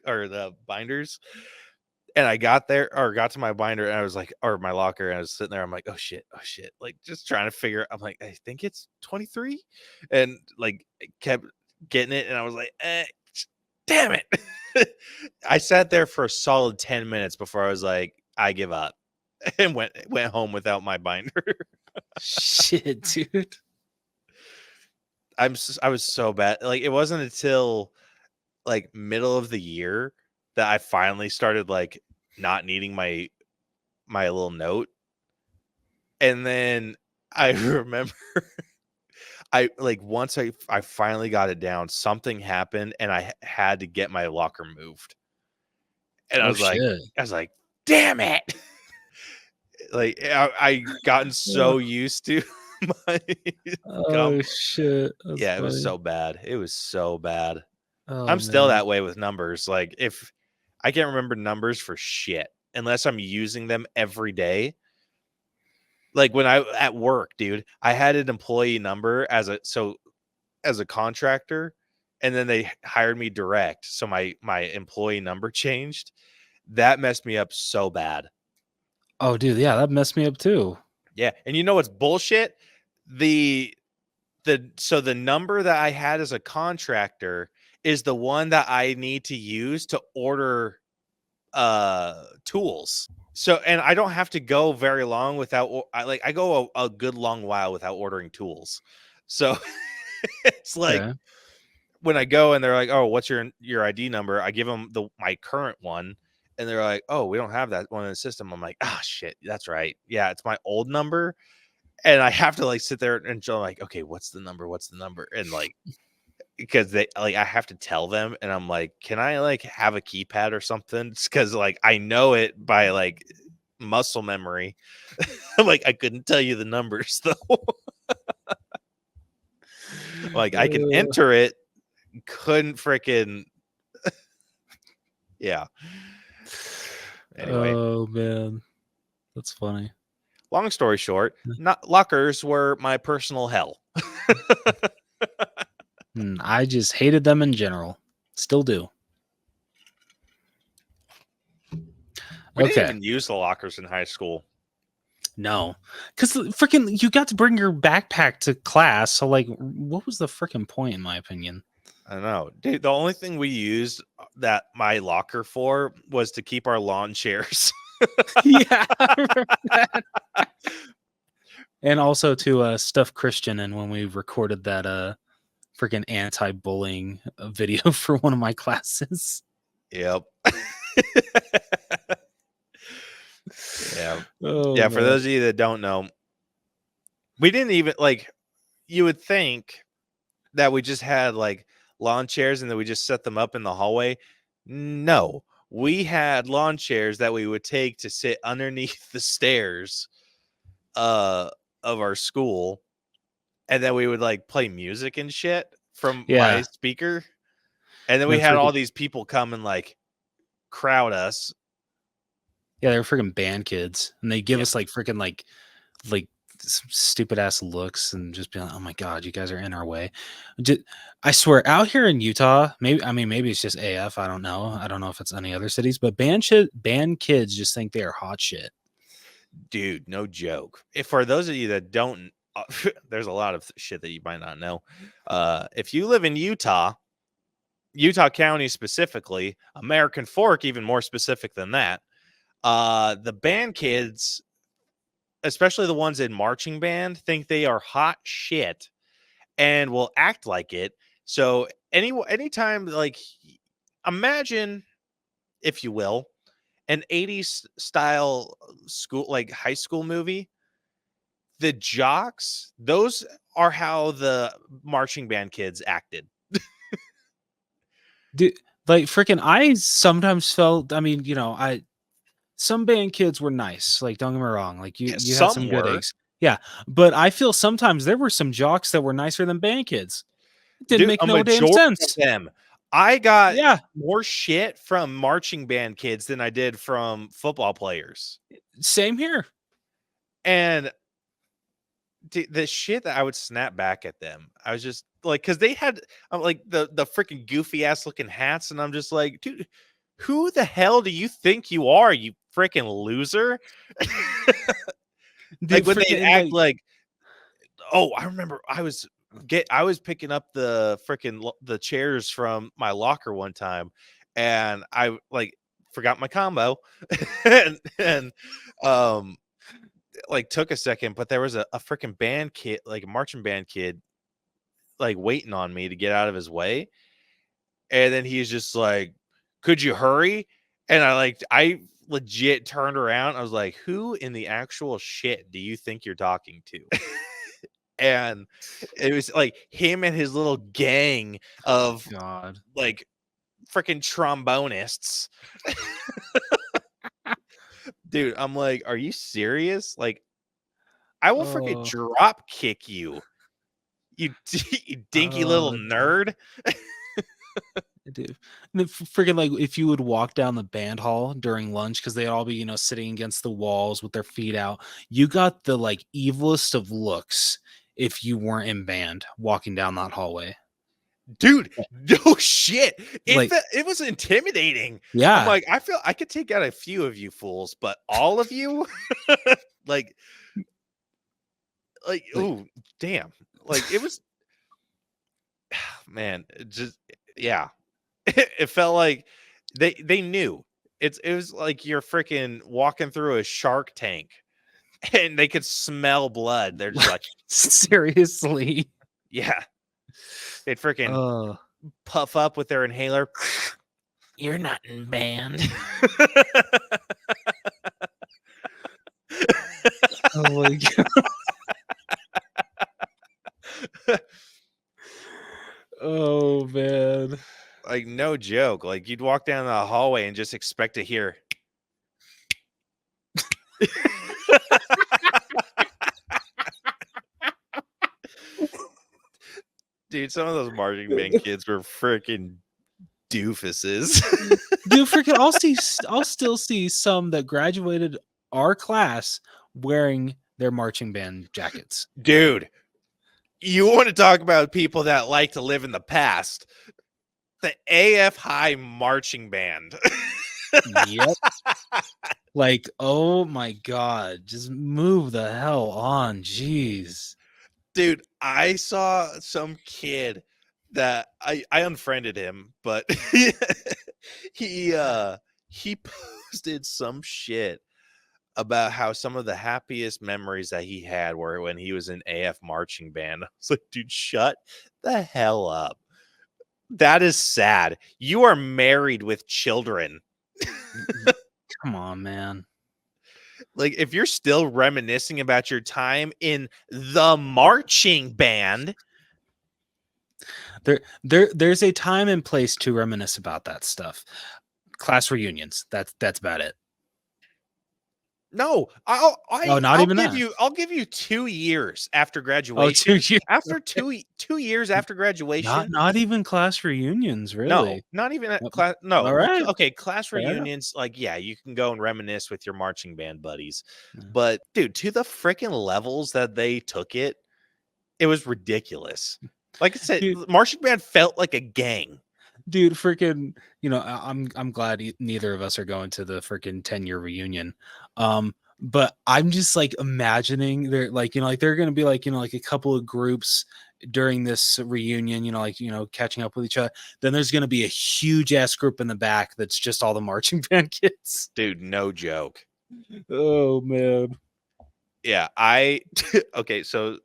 or the binders. And I got to my binder and I was like, or my locker, and I was sitting there. I'm like, oh shit. Like just trying to figure. I'm like, I think it's 23, and like I kept getting it, and I was like, damn it. I sat there for a solid 10 minutes before I was like, I give up, and went home without my binder. Shit, dude. I was so bad. Like it wasn't until like middle of the year that I finally started like not needing my my little note. And then I remember once I finally got it down, something happened and I had to get my locker moved. And I was like, damn it. Like I gotten so used to my oh shit. That's yeah, funny. it was so bad. It was so bad. Oh, I'm still man. that way with numbers. Like if I can't remember numbers for shit unless I'm using them every day. Like when I at work, dude, I had an employee number as a contractor, and then they hired me direct. So my employee number changed. That messed me up so bad. Oh, dude, yeah, that messed me up too. Yeah, and you know what's bullshit? The number that I had as a contractor is the one that I need to use to order tools. So, and I don't have to go very long without I go a good long while without ordering tools. So it's like Okay. when I go and they're like, "Oh, what's your ID number?" I give them my current one, and they're like, "Oh, we don't have that one in the system." I'm like, "Ah, shit, that's right. Yeah, it's my old number." And I have to like sit there and go like, "Okay, what's the number? What's the number?" And like because they like I have to tell them, and I'm like, "Can I like have a keypad or something?" Because like I know it by like muscle memory. I'm like, I couldn't tell you the numbers though. Like I can enter it, couldn't freaking yeah. Anyway, Oh, man. That's funny. long story short, not lockers were my personal hell. I just hated them in general. Still do. We didn't Okay. even use the lockers in high school. No. Because freaking you got to bring your backpack to class. So, like, what was the freaking point, in my opinion? I don't know. Dude, the only thing we used that my locker for was to keep our lawn chairs. Yeah. I remember that. And also to stuff Christian in when we recorded that freaking anti-bullying video for one of my classes. Yep. Yeah. Oh, Yeah, for man. those of you that don't know, we didn't even like you would think that we just had like lawn chairs and then we just set them up in the hallway. No, we had lawn chairs that we would take to sit underneath the stairs of our school, and then we would like play music and shit from my Yeah. speaker. And then we They're had all freaking, these people come and like crowd us. yeah, they're freaking band kids. And they give Yeah. us like freaking like stupid ass looks and just be like, oh my god, you guys are in our way. I swear, out here in Utah, maybe it's just AF. I don't know if it's any other cities, but band kids just think they are hot shit. Dude, no joke. If for those of you that don't, there's a lot of shit that you might not know. If you live in Utah County specifically, American Fork even more specific than that, the band kids, especially the ones in marching band, think they are hot shit and will act like it. So anytime, like, imagine, if you will, an 80s style school, like high school movie. The jocks, those are how the marching band kids acted. Dude, like freaking, I sometimes felt. I mean, some band kids were nice. Like, don't get me wrong. Like you had some Some good were. eggs. Yeah, but I feel sometimes there were some jocks that were nicer than band kids. It didn't Dude, make a no damn majority of sense. them. I got Yeah, more shit from marching band kids than I did from football players. same here. And the shit that I would snap back at them, I was just like, because they had like the freaking goofy ass looking hats, and I'm just like, dude, who the hell do you think you are, you freaking loser? Like Dude, when they'd freaking act like, like, oh, I remember I was picking up the freaking the chairs from my locker one time, and I like forgot my combo, and like took a second, but there was a freaking band kid, like a marching band kid, like waiting on me to get out of his way, and then he's just like, "Could you hurry?" And I legit turned around. I was like, who in the actual shit do you think you're talking to? And it was like him and his little gang of God. like freaking trombonists. Dude, I'm like, are you serious? Like, I will freaking drop kick you. You dinky little nerd. Dude. And freaking like if you would walk down the band hall during lunch because they'd all be, sitting against the walls with their feet out, you got the like evilest of looks if you weren't in band walking down that hallway. Dude, no shit. Like, it was intimidating. yeah. I'm like, I feel I could take out a few of you fools, but all of you, like, ooh, damn. Like, it was, man, yeah. It felt like they knew. It was like you're freaking walking through a Shark Tank and they could smell blood. They're just like, seriously. yeah. They'd freaking puff up with their inhaler. You're not in band. Oh my God. Oh man. Like, no joke. Like, you'd walk down the hallway and just expect to hear. Dude, some of those marching band kids were freaking doofuses. Dude, freaking I'll still see some that graduated our class wearing their marching band jackets. Dude, you want to talk about people that like to live in the past? The AF High marching band. Yep. Like, oh my God, just move the hell on. Jeez. Dude, I saw some kid that I unfriended him, but he posted some shit about how some of the happiest memories that he had were when he was in AF marching band. I was like, dude, shut the hell up. That is sad. You are married with children. Come on, man. Like, if you're still reminiscing about your time in the marching band, there's a time and place to reminisce about that stuff. Class reunions. That's about it. No, I'll give you 2 years after graduation. 2 years. After 2 years after graduation. Not even class reunions, really. No, not even at class. No. All right. Okay, class reunions, like, yeah, you can go and reminisce with your marching band buddies. But dude, to the freaking levels that they took it, it was ridiculous. Like I said, marching band felt like a gang. Dude, freaking, I'm glad neither of us are going to the freaking 10-year reunion. But I'm just like imagining they're like, they're going to be like, like a couple of groups during this reunion, catching up with each other. Then there's going to be a huge ass group in the back that's just all the marching band kids. Dude, no joke. Oh man. Yeah, okay, so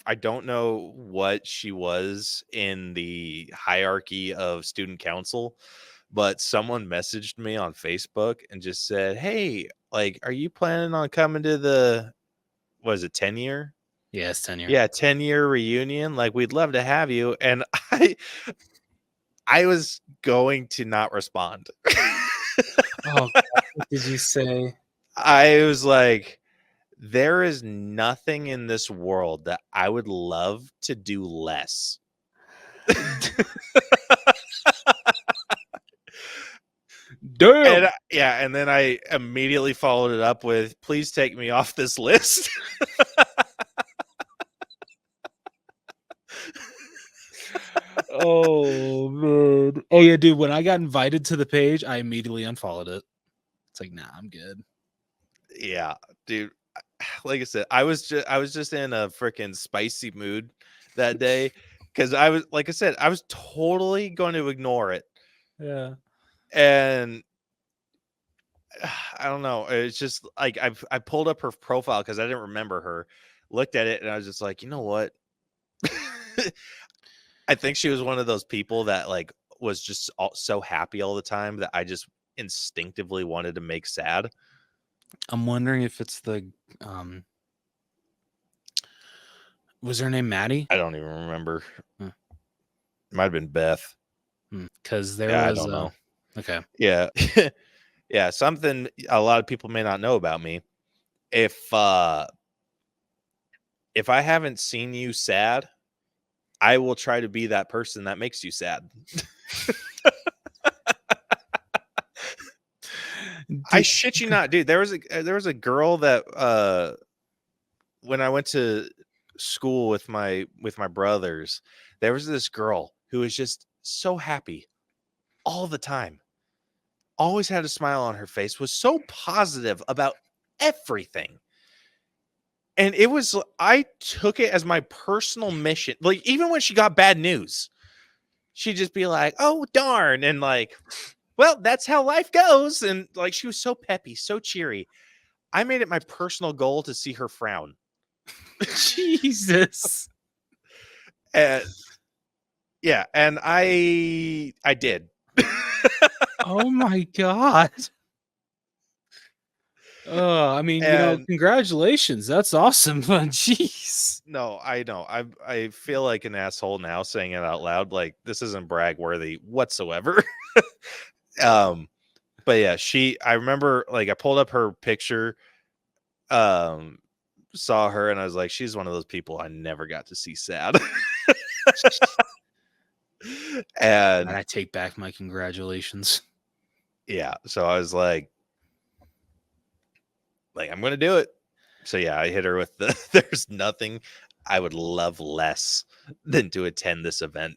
I don't know what she was in the hierarchy of student council, but someone messaged me on Facebook and just said, hey, like, are you planning on coming to the, what is it, 10-year? Yeah, it's 10-year. Yeah, 10-year reunion. Like, we'd love to have you. And I was going to not respond. Oh, God, what did you say? I was like, there is nothing in this world that I would love to do less. Damn. And then I immediately followed it up with, please take me off this list. Oh man. Oh yeah, dude, when I got invited to the page, I immediately unfollowed it. It's like, nah, I'm good. Yeah, dude. Like I said, I was just in a freaking spicy mood that day because I was totally going to ignore it. Yeah. And I don't know. It's just like I pulled up her profile because I didn't remember her. Looked at it and I was just like, you know what? I think she was one of those people that like was just so happy all the time that I just instinctively wanted to make sad. I'm wondering if it's the was her name Maddie? I don't even remember. It might have been Beth. Because there I was don't know. Okay. Yeah. Yeah, something a lot of people may not know about me. If I haven't seen you sad, I will try to be that person that makes you sad. I shit you not, dude. There was a girl that when I went to school with my brothers, there was this girl who was just so happy all the time. Always had a smile on her face, was so positive about everything. And I took it as my personal mission. Like, even when she got bad news, she'd just be like, "Oh, darn." And like, well, that's how life goes. And like, she was so peppy, so cheery. I made it my personal goal to see her frown. Jesus. And yeah, and I did. Oh my God. I mean, congratulations. That's awesome. But jeez. No, I know. I feel like an asshole now saying it out loud. Like, this isn't brag worthy whatsoever. But yeah, I remember, like, I pulled up her picture, saw her, and I was like, she's one of those people I never got to see sad. And I take back my congratulations. Yeah, so I was like, I'm gonna do it. So yeah, I hit her with there's nothing I would love less than to attend this event.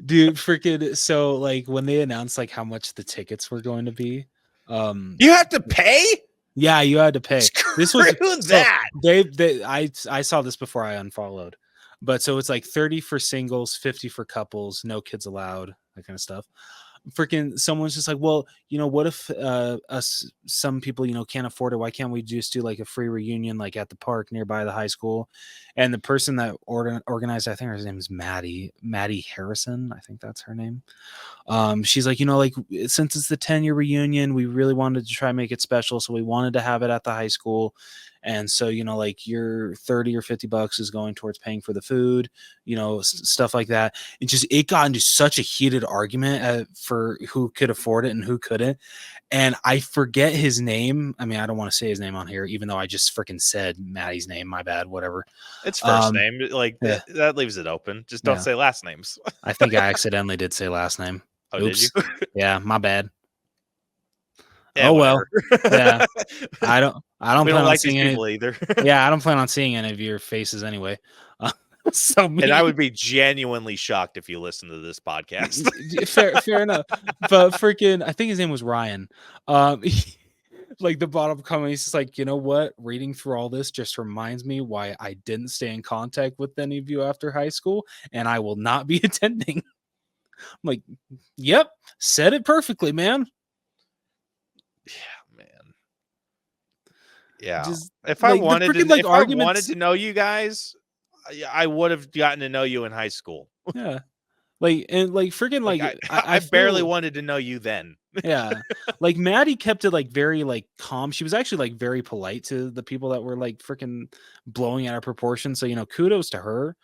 Dude, freaking, so like when they announced like how much the tickets were going to be, you have to pay? Yeah, you had to pay. This was that. I saw this before I unfollowed. But so it's like 30 for singles, 50 for couples, no kids allowed, that kind of stuff. Freaking someone's just like, well, what if some people can't afford it? Why can't we just do like a free reunion like at the park nearby the high school? And the person that organized, I think her name is Maddie Harrison, I think that's her name. She's like, like, since it's the 10-year reunion, we really wanted to try and make it special, so we wanted to have it at the high school. And so, like, your 30 or 50 bucks is going towards paying for the food, stuff like that. It got into such a heated argument for who could afford it and who couldn't. And I forget his name. I mean, I don't want to say his name on here, even though I just freaking said Maddie's name. My bad, whatever. It's first name. Like, yeah. That leaves it open. Just don't say last names. I think I accidentally did say last name. Oh, oops. Did you? Yeah, my bad. Yeah, well. Yeah. I don't plan on like seeing these people either. Yeah, I don't plan on seeing any of your faces anyway. And I would be genuinely shocked if you listen to this podcast. fair enough. But freaking, I think his name was Ryan. Like the bottom comment, he's just like, you know what? Reading through all this just reminds me why I didn't stay in contact with any of you after high school, and I will not be attending. I'm like, yep, said it perfectly, man. Yeah, man. Yeah. Just, if I wanted to know you guys, I would have gotten to know you in high school. Yeah. Freaking, like I barely wanted to know you then. Yeah. Like Maddie kept it like very like calm. She was actually like very polite to the people that were like freaking blowing out of proportion. So, kudos to her.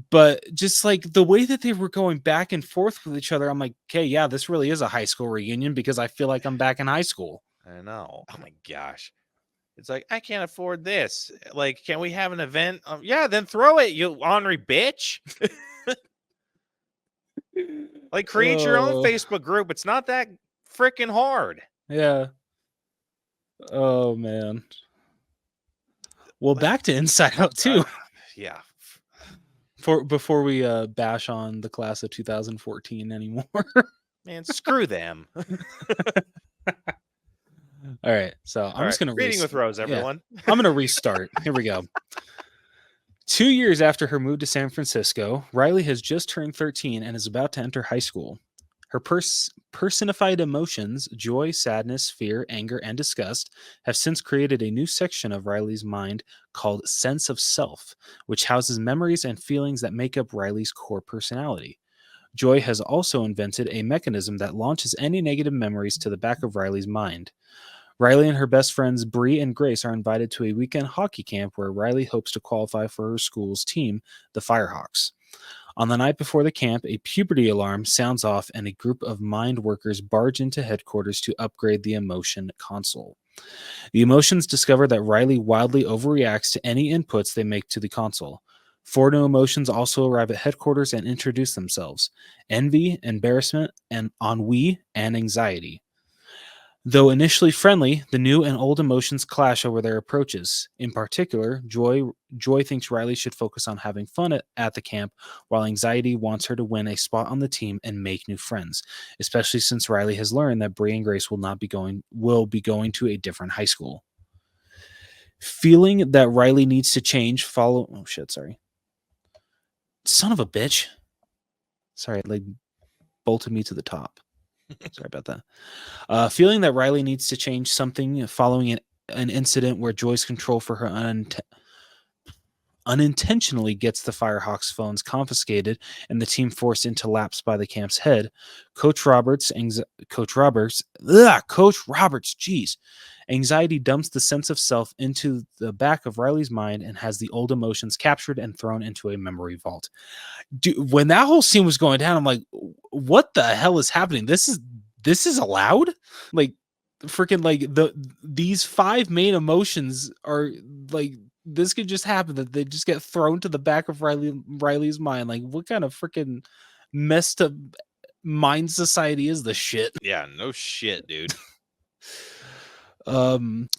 But just like the way that they were going back and forth with each other, I'm like, okay, yeah, this really is a high school reunion because I feel like I'm back in high school. I know. Oh my gosh. It's like, I can't afford this. Like, can we have an event? Yeah, then throw it, you ornery bitch. Like, create your own Facebook group. It's not that freaking hard. Yeah. Oh, man. Well, back to Inside Out 2. Yeah. Before we bash on the class of 2014 anymore. Man, screw them. All right, so I'm just going to reading with Rose, everyone. Yeah, I'm going to restart. Here we go. 2 years after her move to San Francisco, Riley has just turned 13 and is about to enter high school. Her personified emotions, joy, sadness, fear, anger, and disgust, have since created a new section of Riley's mind called Sense of Self, which houses memories and feelings that make up Riley's core personality. Joy has also invented a mechanism that launches any negative memories to the back of Riley's mind. Riley and her best friends Bree and Grace are invited to a weekend hockey camp where Riley hopes to qualify for her school's team, the Firehawks. On the night before the camp, a puberty alarm sounds off and a group of mind workers barge into headquarters to upgrade the emotion console. The emotions discover that Riley wildly overreacts to any inputs they make to the console. 4 new emotions also arrive at headquarters and introduce themselves: envy, embarrassment, and ennui, and anxiety. Though initially friendly, the new and old emotions clash over their approaches. In particular, Joy thinks Riley should focus on having fun at the camp, while anxiety wants her to win a spot on the team and make new friends, especially since Riley has learned that Bree and Grace will be going to a different high school. Feeling that Riley needs to change, sorry. Son of a bitch. Sorry, it bolted me to the top. Sorry about that. Feeling that Riley needs to change something following an incident where Joy's control for her unintentionally gets the Firehawks' phones confiscated and the team forced into laps by the camp's head, Coach Roberts, jeez. Anxiety dumps the sense of self into the back of Riley's mind and has the old emotions captured and thrown into a memory vault. Dude, when that whole scene was going down, I'm like, what the hell is happening? This is allowed? Like, freaking, like, these 5 main emotions are like, this could just happen, that they just get thrown to the back of Riley's mind. Like, what kind of freaking messed up mind society is this shit? Yeah, no shit, dude. And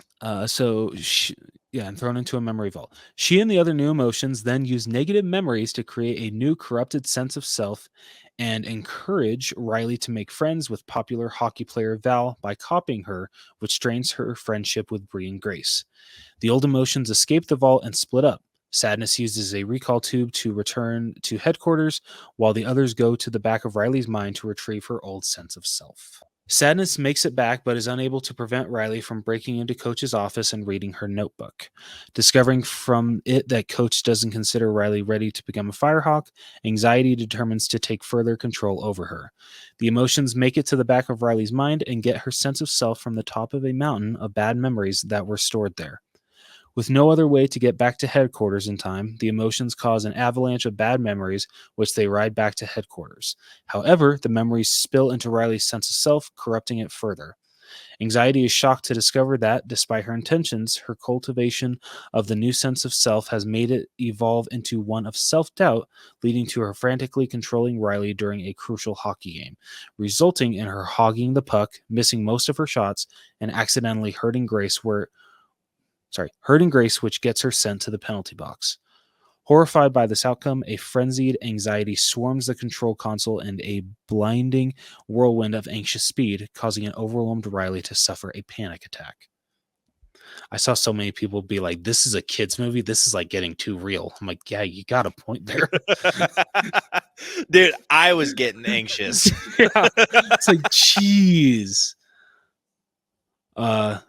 thrown into a memory vault. She and the other new emotions then use negative memories to create a new corrupted sense of self and encourage Riley to make friends with popular hockey player Val by copying her, which strains her friendship with Bree and Grace. The old emotions escape the vault and split up. Sadness uses a recall tube to return to headquarters, while the others go to the back of Riley's mind to retrieve her old sense of self. Sadness makes it back, but is unable to prevent Riley from breaking into Coach's office and reading her notebook. Discovering from it that Coach doesn't consider Riley ready to become a Firehawk, anxiety determines to take further control over her. The emotions make it to the back of Riley's mind and get her sense of self from the top of a mountain of bad memories that were stored there. With no other way to get back to headquarters in time, the emotions cause an avalanche of bad memories, which they ride back to headquarters. However, the memories spill into Riley's sense of self, corrupting it further. Anxiety is shocked to discover that, despite her intentions, her cultivation of the new sense of self has made it evolve into one of self-doubt, leading to her frantically controlling Riley during a crucial hockey game, resulting in her hogging the puck, missing most of her shots, and accidentally hurting Grace, which gets her sent to the penalty box. Horrified by this outcome, a frenzied anxiety swarms the control console in a blinding whirlwind of anxious speed, causing an overwhelmed Riley to suffer a panic attack. I saw so many people be like, this is a kid's movie. This is like getting too real. I'm like, yeah, you got a point there. Dude, I was getting anxious. Yeah, it's like, jeez.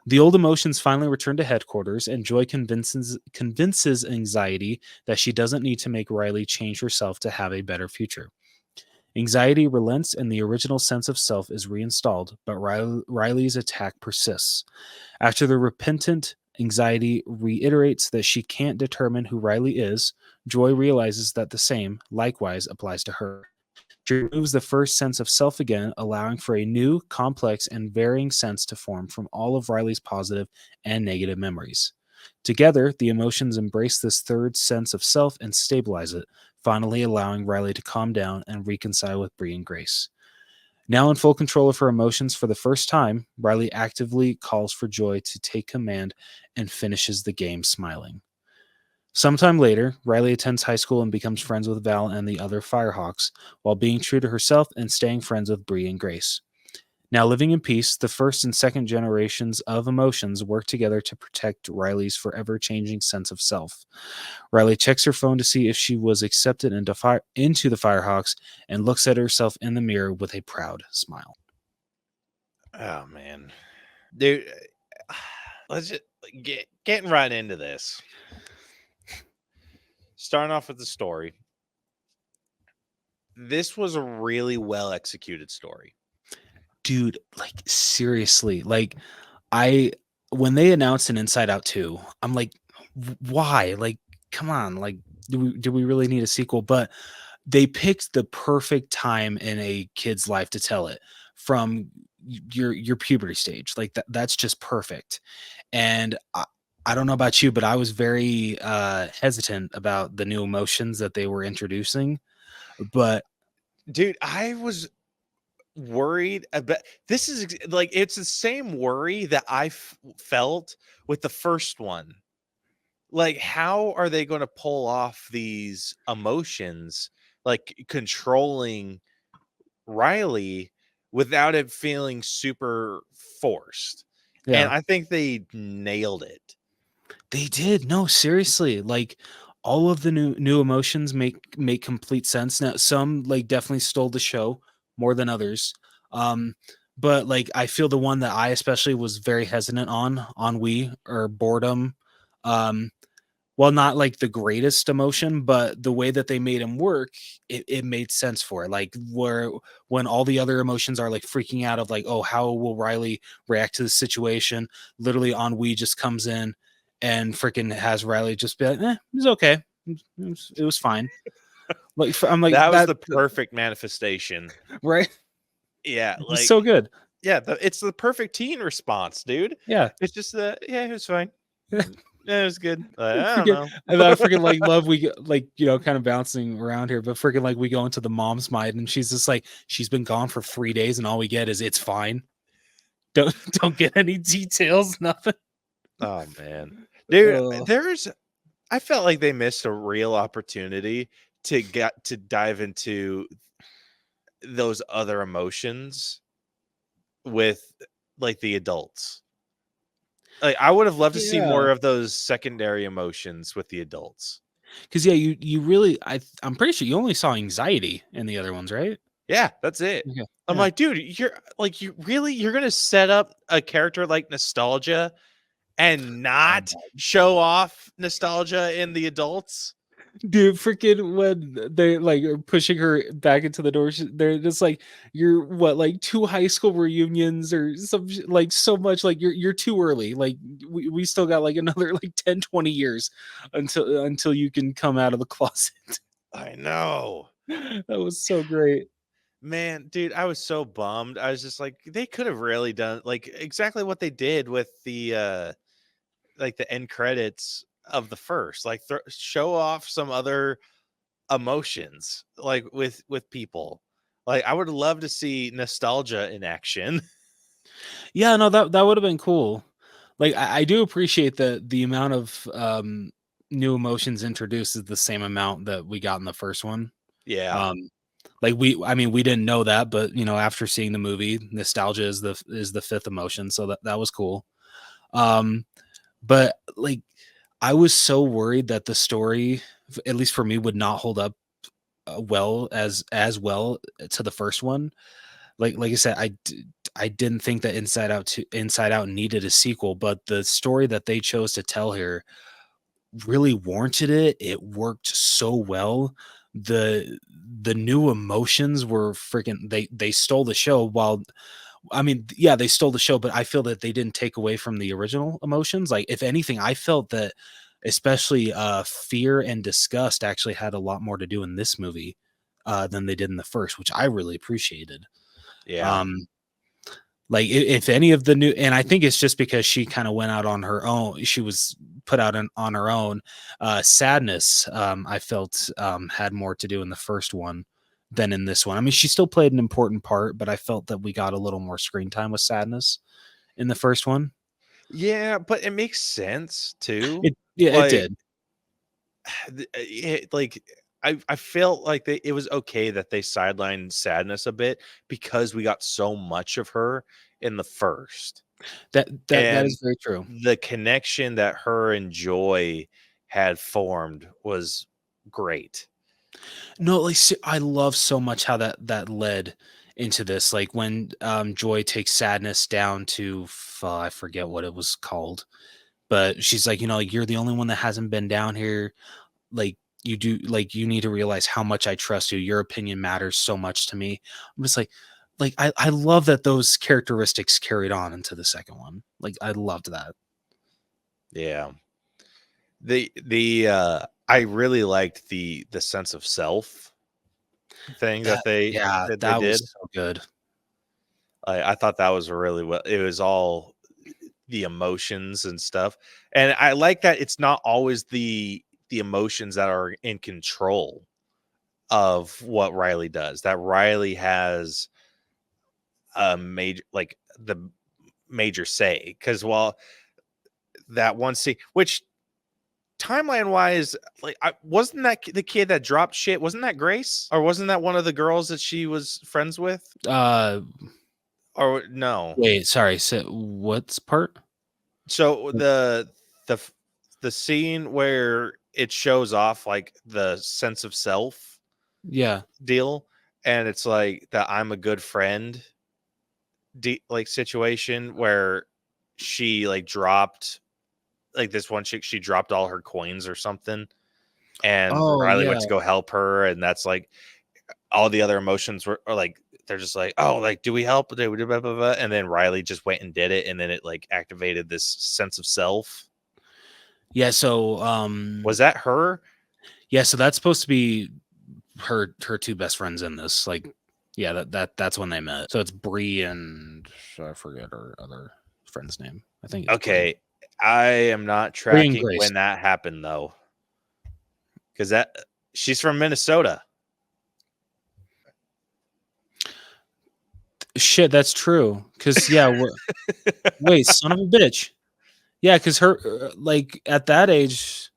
The old emotions finally return to headquarters, and Joy convinces Anxiety that she doesn't need to make Riley change herself to have a better future. Anxiety relents, and the original sense of self is reinstalled, but Riley's attack persists. After the repentant Anxiety reiterates that she can't determine who Riley is, Joy realizes that the same, likewise, applies to her. She removes the first sense of self again, allowing for a new, complex, and varying sense to form from all of Riley's positive and negative memories. Together, the emotions embrace this third sense of self and stabilize it, finally allowing Riley to calm down and reconcile with Bree and Grace. Now in full control of her emotions for the first time, Riley actively calls for Joy to take command and finishes the game smiling. Sometime later, Riley attends high school and becomes friends with Val and the other Firehawks, while being true to herself and staying friends with Bree and Grace. Now living in peace, the first and second generations of emotions work together to protect Riley's forever changing sense of self. Riley checks her phone to see if she was accepted into the Firehawks and looks at herself in the mirror with a proud smile. Oh, man. Dude, let's just getting right into this. Starting off with the story. this was a really well executed story. Dude, like seriously, like I when they announced an Inside Out 2, I'm like, why? Like, come on, like, do we really need a sequel? But they picked the perfect time in a kid's life to tell it from your puberty stage. Like that's just perfect. And I don't know about you, but I was very hesitant about the new emotions that they were introducing. But Dude, I was worried about this is like it's the same worry that I felt with the first one. Like, how are they going to pull off these emotions, like controlling Riley without it feeling super forced? And yeah, I think they nailed it. they did. No, seriously. Like all of the new emotions make complete sense. Now some like definitely stole the show more than others. Um but like I feel the one that I especially was very hesitant on we or boredom. Um Well, not like the greatest emotion, but the way that they made him work, it made sense for it. Like where when all the other emotions are like freaking out of like, oh, how will Riley react to the situation? Literally, Ennui just comes in and freaking has Riley just be like, it's okay, it was fine. Like I'm like That was that, the perfect manifestation. right? Yeah, It was like so good. yeah, it's the perfect teen response, dude. Yeah. It's just yeah, it was fine. Yeah, it was good. I don't Freaking, know. and I freaking like love like kind of bouncing around here, but freaking like we go into the mom's mind and she's just like she's been gone for 3 days and all we get is it's fine. Don't get any details, nothing. Oh man, dude, Oh, I felt like they missed a real opportunity to get to dive into those other emotions with like the adults. Like I would have loved to see yeah, more of those secondary emotions with the adults. because yeah, you really I'm pretty sure you only saw anxiety in the other ones, right? Yeah, that's it. Okay, I'm yeah. like, dude, you're gonna set up a character like Nostalgia and Oh not my show off Nostalgia in the adults? dude, freaking when they like are pushing her back into the door, they're just like, "You're what, like 2 high school reunions or like so much like you're too early. Like we still got like another like 10-20 years until you can come out of the closet." I know. That was so great. Man, dude, I was so bummed. I was just like, they could have really done like exactly what they did with the like the end credits of the first. Like show off some other emotions like with people. Like I would love to see Nostalgia in action. Yeah, no, that would have been cool. Like I do appreciate the amount of new emotions introduced is the same amount that we got in the first one. Yeah. Um like I mean we didn't know that, but after seeing the movie, nostalgia is the fifth emotion, so that was cool. But like I was so worried that the story, at least for me, would not hold up well as well to the first one. Like I said, I didn't think that Inside Out needed a sequel, but the story that they chose to tell here really warranted it. It worked so well. The new emotions were freaking they stole the show. While I mean, yeah, they stole the show, but I feel that they didn't take away from the original emotions. Like if anything, I felt that especially fear and disgust actually had a lot more to do in this movie than they did in the first, which I really appreciated. Yeah. Um, like if any of the new, and I think it's just because she kind of went out on her own. She was put out on her own. Sadness, I felt had more to do in the first one than in this one. I mean, she still played an important part, but I felt that we got a little more screen time with Sadness in the first one. Yeah, but it makes sense too. Yeah, it Like did. like I felt like it was okay that they sidelined Sadness a bit because we got so much of her in the first. That And is very true. the connection that her and Joy had formed was great. No, like I love so much how that led into this. Like when Joy takes Sadness down to I forget what it was called, but she's like, like you're the only one that hasn't been down here. Like you do, like, you need to realize how much I trust you. Your opinion matters so much to me. I'm just like I love that those characteristics carried on into the second one. Like, I loved that. Yeah. I really liked the sense of self thing that they That did. was so good. I thought that was really well. It was all the emotions and stuff, and I like that it's not always the emotions that are in control of what Riley does. That Riley has a major, like, the major say, because while that one scene, which timeline wise, like, wasn't that the kid that dropped shit? Wasn't that Grace, or wasn't that one of the girls that she was friends with? Or no? Wait, sorry. So what's part? So the scene where it shows off like the sense of self Yeah. deal, and it's like the I'm a good friend like situation where she like dropped, like, this one chick, she dropped all her coins or something, and Oh Riley yeah. went to go help her, and that's like all the other emotions are like, they're just like, oh, like, do we help? Do we do blah, blah, blah? And then Riley just went and did it, and then it like activated this sense of self. Yeah. So Was that her? yeah. So that's supposed to be her two best friends in this. Like, yeah, that's when they met. So it's Bree and I forget her other friend's name. I think it's Okay. Bree. I am not Bree and tracking Grace. when that happened though, because that she's from Minnesota. Shit, that's true. Because yeah, wait, son of a bitch. Yeah, because her like at that age.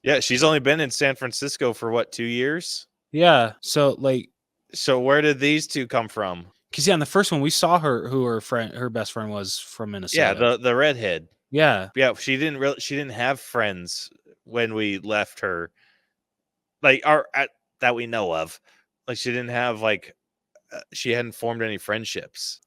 Yeah, she's only been in San Francisco for what, 2 years? Yeah, so like, so where did these two come from? Because yeah, in the first one we saw who her best friend was from Minnesota. Yeah, the redhead. Yeah, she didn't have friends when we left her, like, that we know of. Like, she didn't have like she hadn't formed any friendships,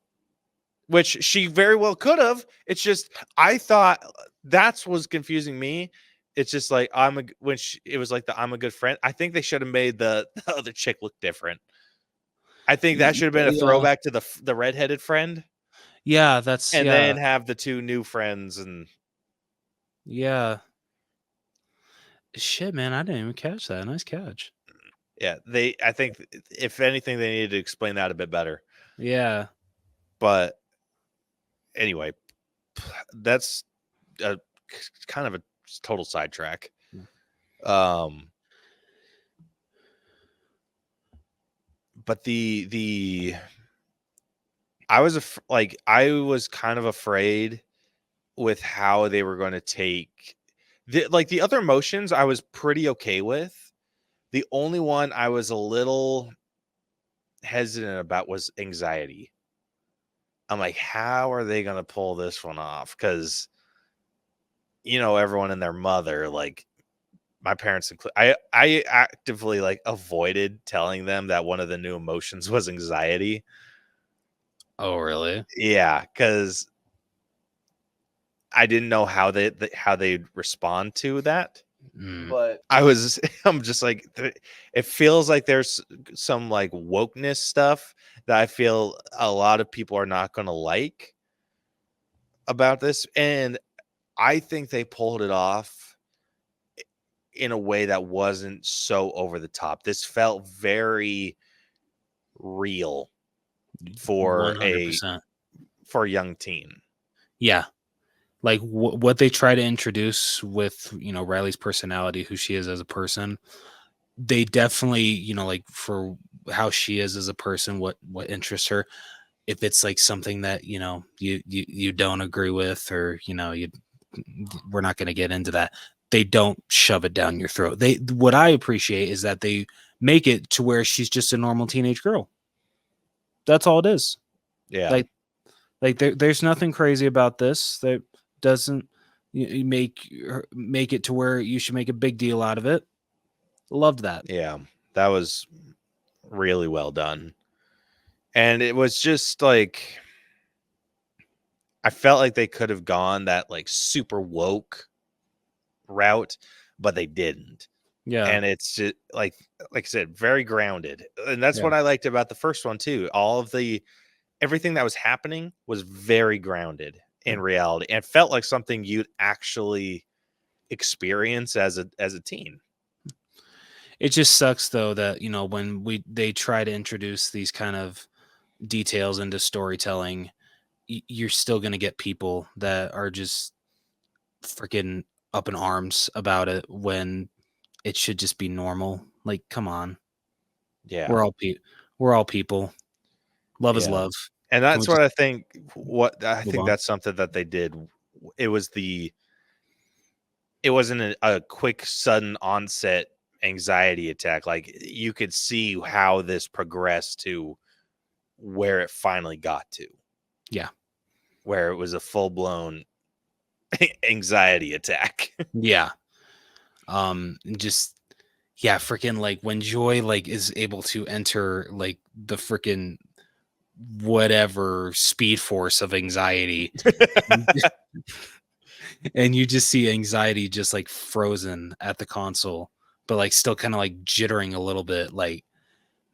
which she very well could have. It's just I thought that's was confusing me. It's just like it was like the I'm a good friend. I think they should have made the other chick look different. I think that should have been a throwback to the redheaded friend. Yeah, and then have the two new friends. And yeah, shit, man, I didn't even catch that. Nice catch. Yeah, I think if anything, they needed to explain that a bit better. Yeah, but anyway, that's a kind of a total sidetrack. But I was kind of afraid with how they were going to take the other emotions. I was pretty okay with. The only one I was a little hesitant about was anxiety. I'm like, how are they going to pull this one off? Because, everyone and their mother, like my parents include, I actively like avoided telling them that one of the new emotions was anxiety. Oh, really? Yeah, because I didn't know how they'd respond to that. But I'm just like, it feels like there's some like wokeness stuff that I feel a lot of people are not going to like about this. And I think they pulled it off in a way that wasn't so over the top. This felt very real for 100%. For a young teen. Yeah. Like what they try to introduce with, Riley's personality, who she is as a person, they definitely, like for how she is as a person, what interests her. If it's like something that, you don't agree with, or, we're not going to get into that. They don't shove it down your throat. What I appreciate is that they make it to where she's just a normal teenage girl. That's all it is. Yeah. Like there's nothing crazy about this. That doesn't make it to where you should make a big deal out of it. Loved that. Yeah, that was really well done. And it was just like, I felt like they could have gone that like super woke route, but they didn't. Yeah. And it's just like I said, very grounded. And that's Yeah. what I liked about the first one too. Everything that was happening was very grounded in reality and felt like something you'd actually experience as a teen. It just sucks though that, you know, when they try to introduce these kind of details into storytelling, you're still going to get people that are just freaking up in arms about it when it should just be normal. Like, come on. Yeah. We're all people. Love is Yeah. love. And Can we that's just what I move think on? that's something that they did. It wasn't a quick sudden onset anxiety attack. Like you could see how this progressed to where it finally got to. Yeah. Where it was a full-blown anxiety attack. Yeah. Just yeah, freaking like when Joy like is able to enter like the freaking whatever speed force of anxiety and you just see anxiety just like frozen at the console, but like still kind of like jittering a little bit. Like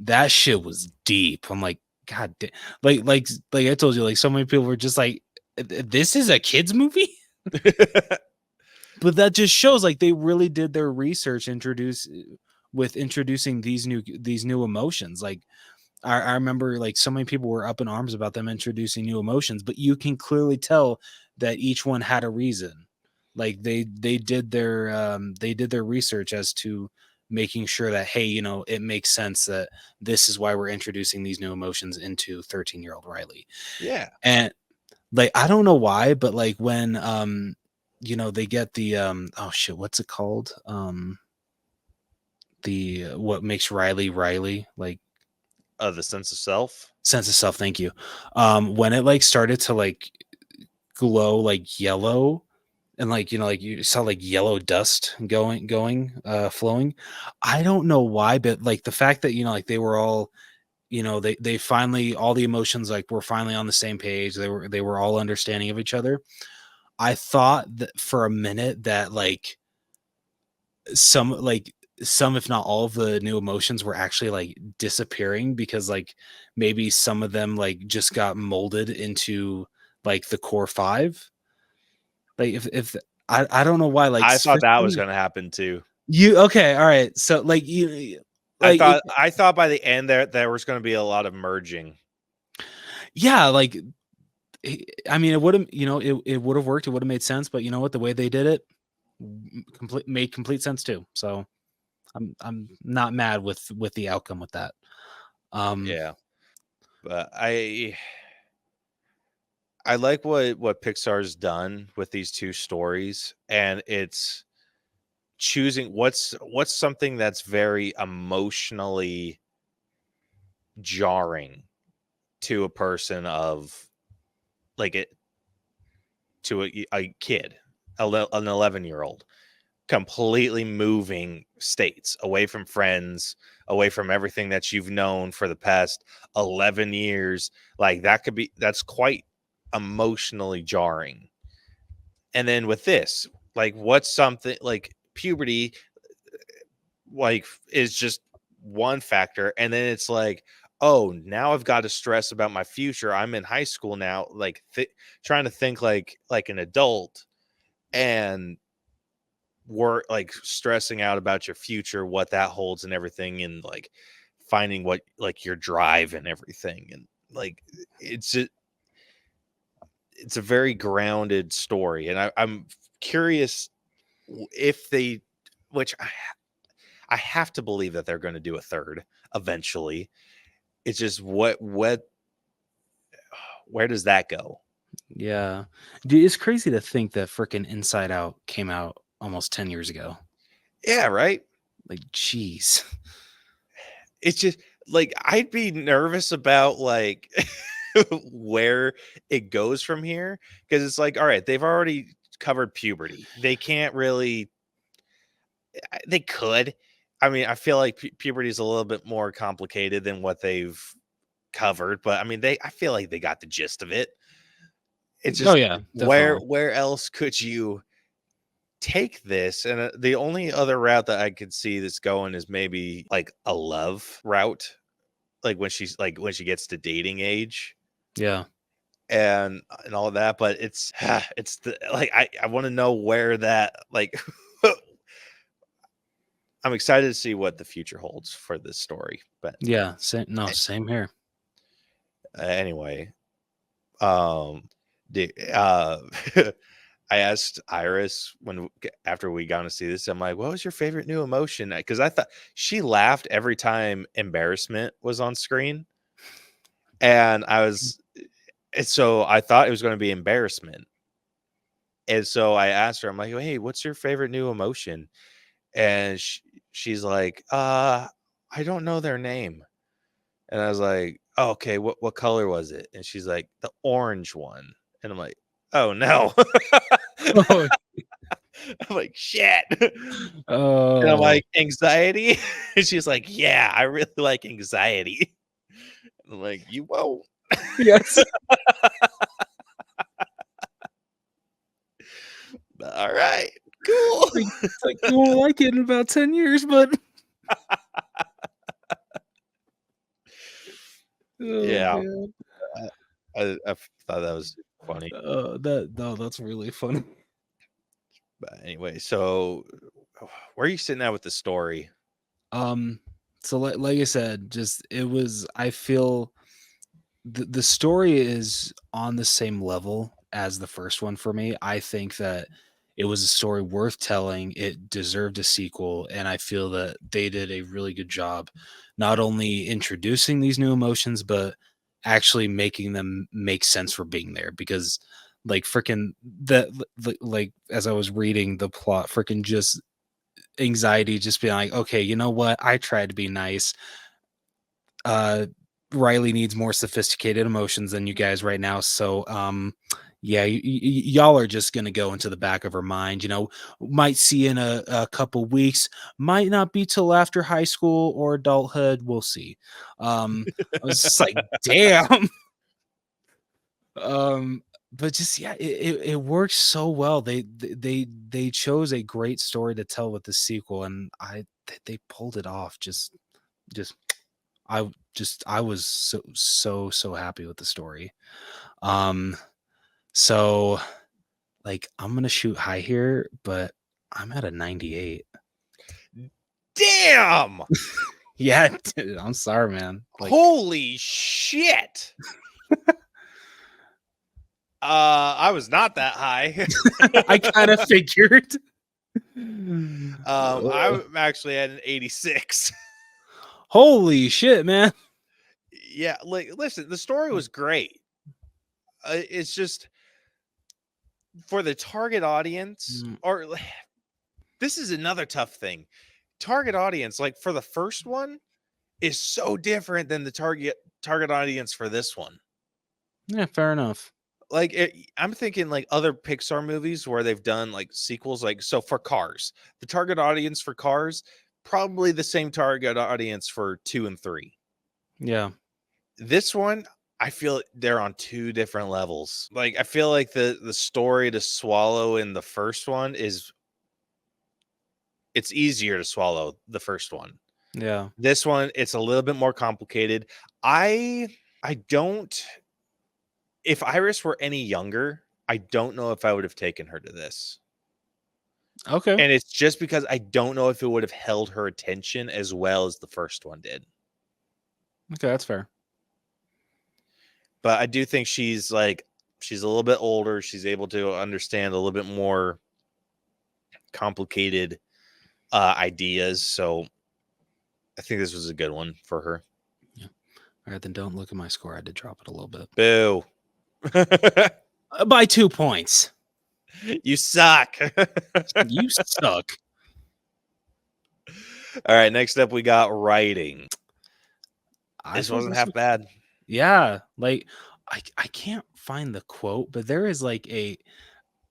that shit was deep. I'm like, God damn. Like I told you, like so many people were just like, this is a kid's movie. But that just shows like they really did their research introducing these new emotions. Like I remember like so many people were up in arms about them introducing new emotions, but you can clearly tell that each one had a reason. Like they did their research as to making sure that, hey, you know, it makes sense that this is why we're introducing these new emotions into 13-year-old Riley. Yeah. And like I don't know why, but like when you know, they get the oh shit, what's it called? The what makes Riley, like The sense of self. sense of self, thank you. When it like started to like glow like yellow and like, you know, like you saw like yellow dust flowing. I don't know why, but like the fact that, you know, like they were all, you know, they finally, all the emotions like were finally on the same page. They were all understanding of each other. I thought that for a minute that like some if not all of the new emotions were actually like disappearing because like maybe some of them like just got molded into like the core five. Like if I don't know why, like I for thought that was me, going to happen too. you okay, all right, so like you like it, I thought by the end there was going to be a lot of merging. yeah, like I mean it would have, you know, it would have worked, it would have made sense, but you know what, the way they did it made complete sense too. So I'm not mad with the outcome with that. Yeah. But I like what Pixar's done with these two stories, and it's choosing what's something that's very emotionally jarring to a person of like it to a kid, an 11-year-old, completely moving states, away from friends, away from everything that you've known for the past 11 years. Like that's quite emotionally jarring. And then with this, like what's something like puberty, like is just one factor. And then it's like, oh, now I've got to stress about my future. I'm in high school now, like trying to think like an adult, and we're like stressing out about your future, what that holds and everything, and like finding what like your drive and everything. And like it's a very grounded story. And I'm curious if they, which I have to believe that they're going to do a third eventually. It's just where does that go? Yeah. Dude, it's crazy to think that freaking Inside Out came out almost 10 years ago. Yeah, right. Like, jeez. It's just like I'd be nervous about like where it goes from here, because it's like, all right, they've already covered puberty. They can't really. They could. I mean, I feel like puberty is a little bit more complicated than what they've covered, but I mean, I feel like they got the gist of it. It's Oh just yeah, definitely. where else could you take this, and the only other route that I could see this going is maybe like a love route, like when she gets to dating age. Yeah. And all of that, but it's the like I want to know where that like I'm excited to see what the future holds for this story. But Yeah, same here. Anyway, the I asked Iris after we got to see this, I'm like, what was your favorite new emotion? Because I thought she laughed every time embarrassment was on screen, and so I thought it was going to be embarrassment. And so I asked her, I'm like, hey, what's your favorite new emotion? And she's like, I don't know their name. And I was like, oh, okay, what color was it? And she's like, the orange one. And I'm like, oh no. Oh, I'm like, shit. oh. And I'm like, anxiety? And she's like, yeah, I really like anxiety. And I'm like, you won't. Yes. All right, cool. It's like you won't like it in about 10 years, but Yeah. man. I thought that was funny. That's really funny. But anyway, so where are you sitting at with the story? So like I said, I feel the story is on the same level as the first one for me. I think that it was a story worth telling. It deserved a sequel, and I feel that they did a really good job not only introducing these new emotions but actually making them make sense for being there, because like freaking like as I was reading the plot, freaking just anxiety just being like, okay, you know what? I tried to be nice. Riley needs more sophisticated emotions than you guys right now. So, yeah, y'all are just going to go into the back of her mind. Might see in a couple weeks, might not be till after high school or adulthood. We'll see. I was just like, damn. But just, yeah, it works so well. They chose a great story to tell with the sequel, and they pulled it off. Just I was so happy with the story. So like I'm gonna shoot high here, but I'm at a 98. Damn. Yeah, dude, I'm sorry, man. Like, holy shit. I was not that high. I kind of figured. I'm actually at an 86. Holy shit, man. Yeah, like listen, the story was great. It's just for the target audience, or this is another tough thing. Target audience, like for the first one, is so different than the target audience for this one. Yeah, fair enough. Like I'm thinking like other Pixar movies where they've done like sequels, like so for Cars, the target audience for Cars, probably the same target audience for 2 and 3. Yeah. This one, I feel they're on two different levels. Like I feel like the story to swallow in the first one it's easier to swallow the first one. Yeah. This one, it's a little bit more complicated. I don't. If Iris were any younger, I don't know if I would have taken her to this. Okay. And it's just because I don't know if it would have held her attention as well as the first one did. Okay, that's fair. But I do think she's a little bit older. She's able to understand a little bit more complicated ideas. So I think this was a good one for her. Yeah. All right, then don't look at my score. I did drop it a little bit. Boo. By 2 points. You suck. You suck. All right, next up we got writing. This wasn't half bad. Yeah, like I can't find the quote, but there is like a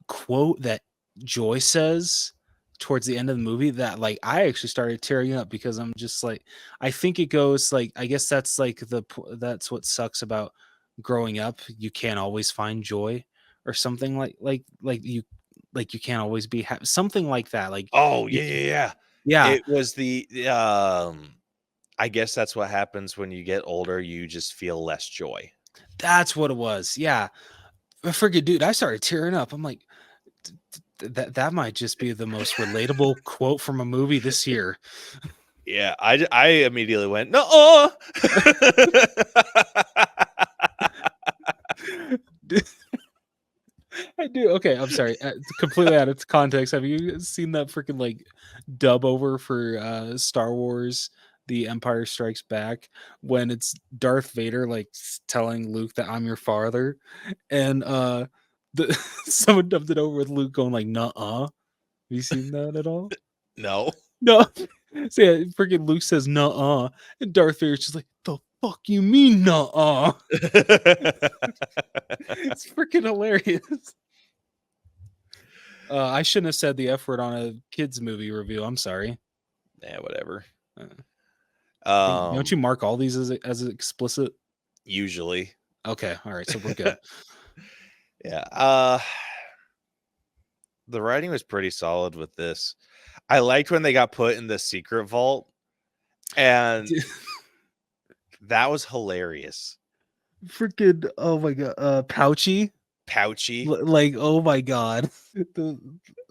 quote that Joy says towards the end of the movie that like I actually started tearing up, because I'm just like, I think it goes like, I guess that's like that's what sucks about growing up. You can't always find joy or something like you like you can't always be something like that. Like, oh yeah. yeah, It was the I guess that's what happens when you get older. You just feel less joy. that's what it was. Yeah, freaking dude, I started tearing up. I'm like, that might just be the most relatable quote from a movie this year. Yeah, I immediately went, no. I do. Okay, I'm sorry. Completely out of context. Have you seen that freaking like dub over for Star Wars The Empire Strikes Back when it's Darth Vader like telling Luke that I'm your father, and the someone dubbed it over with Luke going like "nuh-uh." Have you seen that at all? No. No. So yeah, freaking Luke says "nuh-uh," and Darth Vader's just like, "The fuck you mean nuh-uh?" It's freaking hilarious. I shouldn't have said the F word on a kids movie review. I'm sorry. Yeah, whatever. Don't you mark all these as explicit? Usually. Okay, all right, so we're good. Yeah. The writing was pretty solid with this. I liked when they got put in the secret vault, and that was hilarious. Freaking oh my god, Pouchy, like oh my god, oh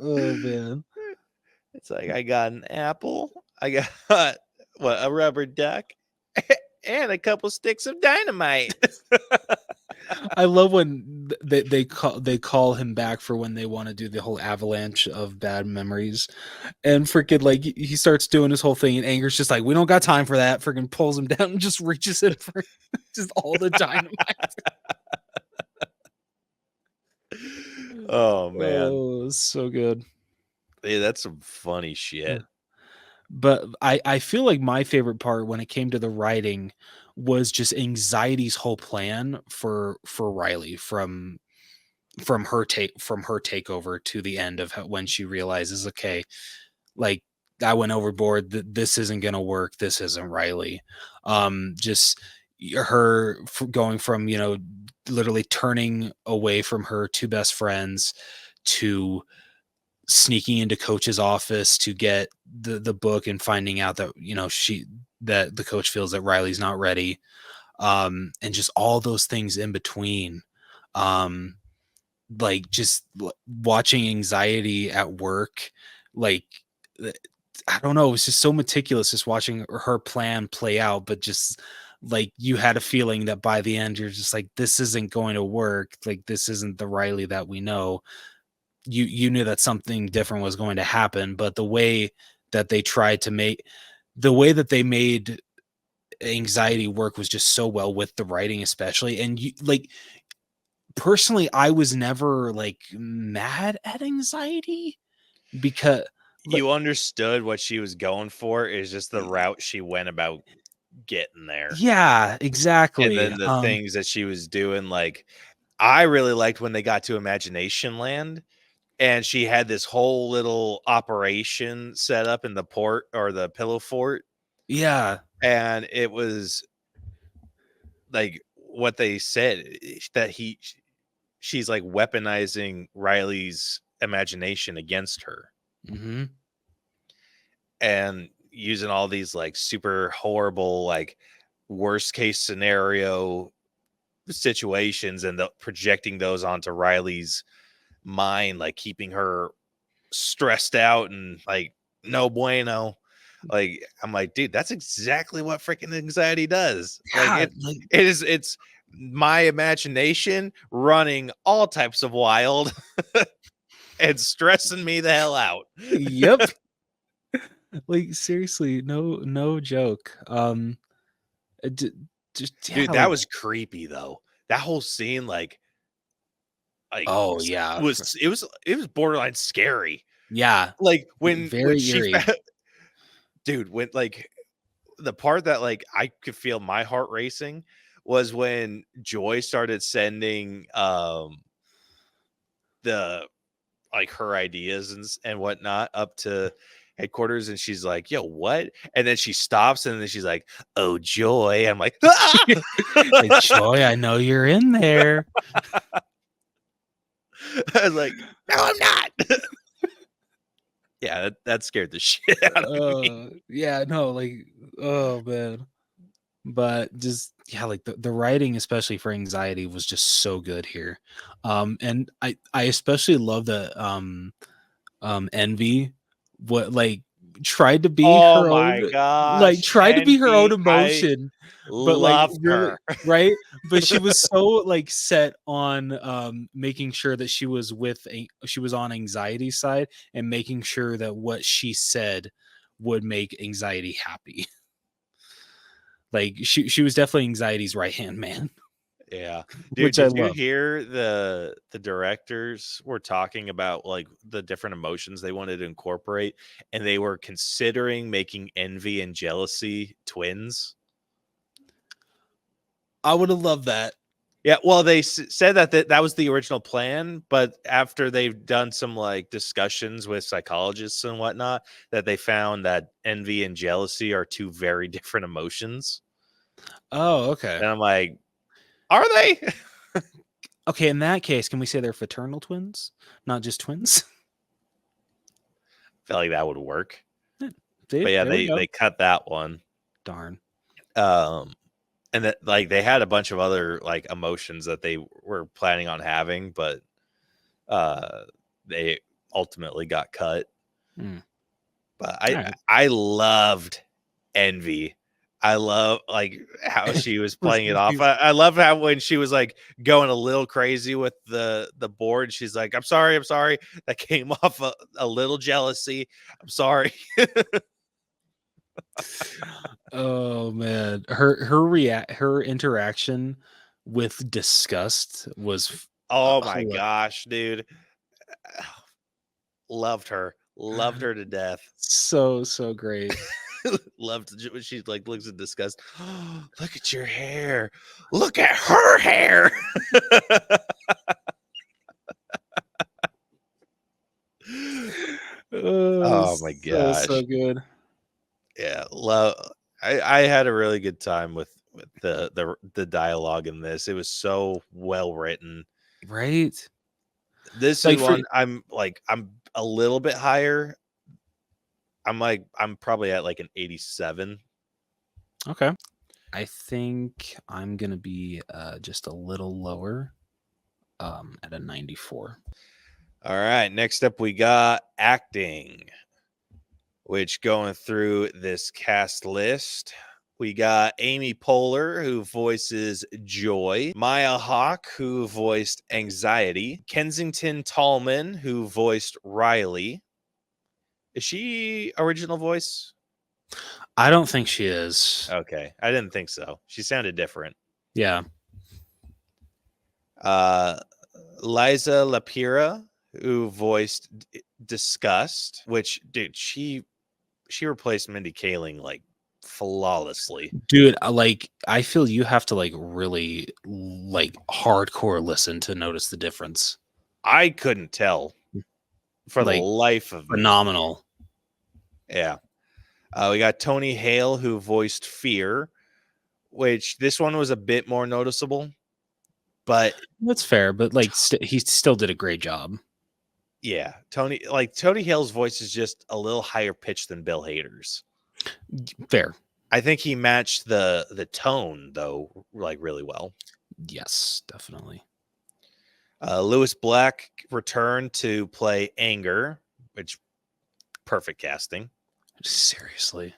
man. It's like I got an apple, I got a rubber duck, and a couple sticks of dynamite. I love when they call him back for when they want to do the whole avalanche of bad memories, and freaking like he starts doing his whole thing, and Anger's just like, we don't got time for that. Freaking pulls him down and just reaches in for just all the dynamite. Oh man, oh, so good. Hey, that's some funny shit. But I feel like my favorite part when it came to the writing was just Anxiety's whole plan for Riley from her takeover to the end of when she realizes, okay, like I went overboard, this isn't gonna work, this isn't Riley. Just her going from literally turning away from her two best friends to sneaking into Coach's office to get the book and finding out that that the coach feels that Riley's not ready, and just all those things in between, like just watching Anxiety at work, like I don't know, it was just so meticulous just watching her plan play out, but just like you had a feeling that by the end you're just like, this isn't going to work, like this isn't the Riley that we know. You knew that something different was going to happen, but the way that they made Anxiety work was just so well with the writing, especially. And you like personally, I was never like mad at Anxiety because You understood what she was going for, is just the route she went about getting there. Yeah, exactly. And then the things that she was doing, like I really liked when they got to Imagination Land and she had this whole little operation set up in the port or the pillow fort. Yeah. And it was like what they said, that she's like weaponizing Riley's imagination against her. Mm-hmm. And using all these like super horrible, like worst case scenario situations and projecting those onto Riley's mind, like keeping her stressed out and like no bueno. Like I'm like, dude, that's exactly what freaking Anxiety does. Yeah, It's my imagination running all types of wild and stressing me the hell out. Yep. Like seriously, no joke. Dude, that was creepy though. That whole scene, like oh yeah, it was borderline scary. Yeah, Like when she eerie. Dude, when like the part that like I could feel my heart racing was when Joy started sending the like her ideas and whatnot up to headquarters, and she's like, yo, what? And then she stops and then she's like, oh Joy. I'm like, ah! Hey, Joy, I know you're in there. I was like, no, I'm not. Yeah, that scared the shit out of me. Yeah, no, like, oh man. But just yeah, like the writing, especially for anxiety, was just so good here. And I especially love that Envy what like tried to be Oh her my own gosh, tried to be her own Envy, I emotion, but like loved really her. right? But she was so like set on making sure that she was on anxiety's side and making sure that what she said would make anxiety happy. Like she was definitely anxiety's right hand man, Yeah. Dude, which I did you love. hear the directors were talking about like the different emotions they wanted to incorporate, and they were considering making envy and jealousy twins? I would have loved that. Yeah, well, they said that was the original plan, but after they've done some like discussions with psychologists and whatnot, that they found that envy and jealousy are two very different emotions. Oh, okay. And I'm like, are they? Okay, in that case, can we say they're fraternal twins, not just twins? I feel like that would work. See, But yeah, there we go. they cut that one. Darn. And that like they had a bunch of other like emotions that they were planning on having, but they ultimately got cut. But Right. I loved Envy. I love like how she was playing it off. I love how when she was like going a little crazy with the board, she's like, I'm sorry. That came off a little jealousy. I'm sorry. Oh man, her interaction with disgust was Oh my gosh, dude. Loved her to death. so great. Loved when she like looks in disgust. Oh, look at your hair. Look at her hair. Oh my gosh. So good. Yeah, love. I had a really good time with the dialogue in this. It was so well written. Right? This Like is one I'm a little bit higher. I'm probably at like an 87. Okay. I think I'm going to be just a little lower at a 94. All right, next up we got acting, which going through this cast list, we got Amy Poehler, who voices Joy, Maya Hawke, who voiced Anxiety, Kensington Tallman, who voiced Riley. Is she original voice? I don't think she is. Okay, I didn't think so. She sounded different. Yeah. Liza Lapira, who voiced Disgust, which, dude, she replaced Mindy Kaling like flawlessly. Dude, I feel you have to like really like hardcore listen to notice the difference. I couldn't tell for the Like life of me. phenomenal. Yeah. We got Tony Hale, who voiced Fear, which this one was a bit more noticeable, but that's fair. But like, he still did a great job. Yeah, Tony Hale's voice is just a little higher pitched than Bill Hader's. Fair. I think he matched the tone though, like really well. Yes, definitely. Lewis Black returned to play Anger, which perfect casting. Seriously.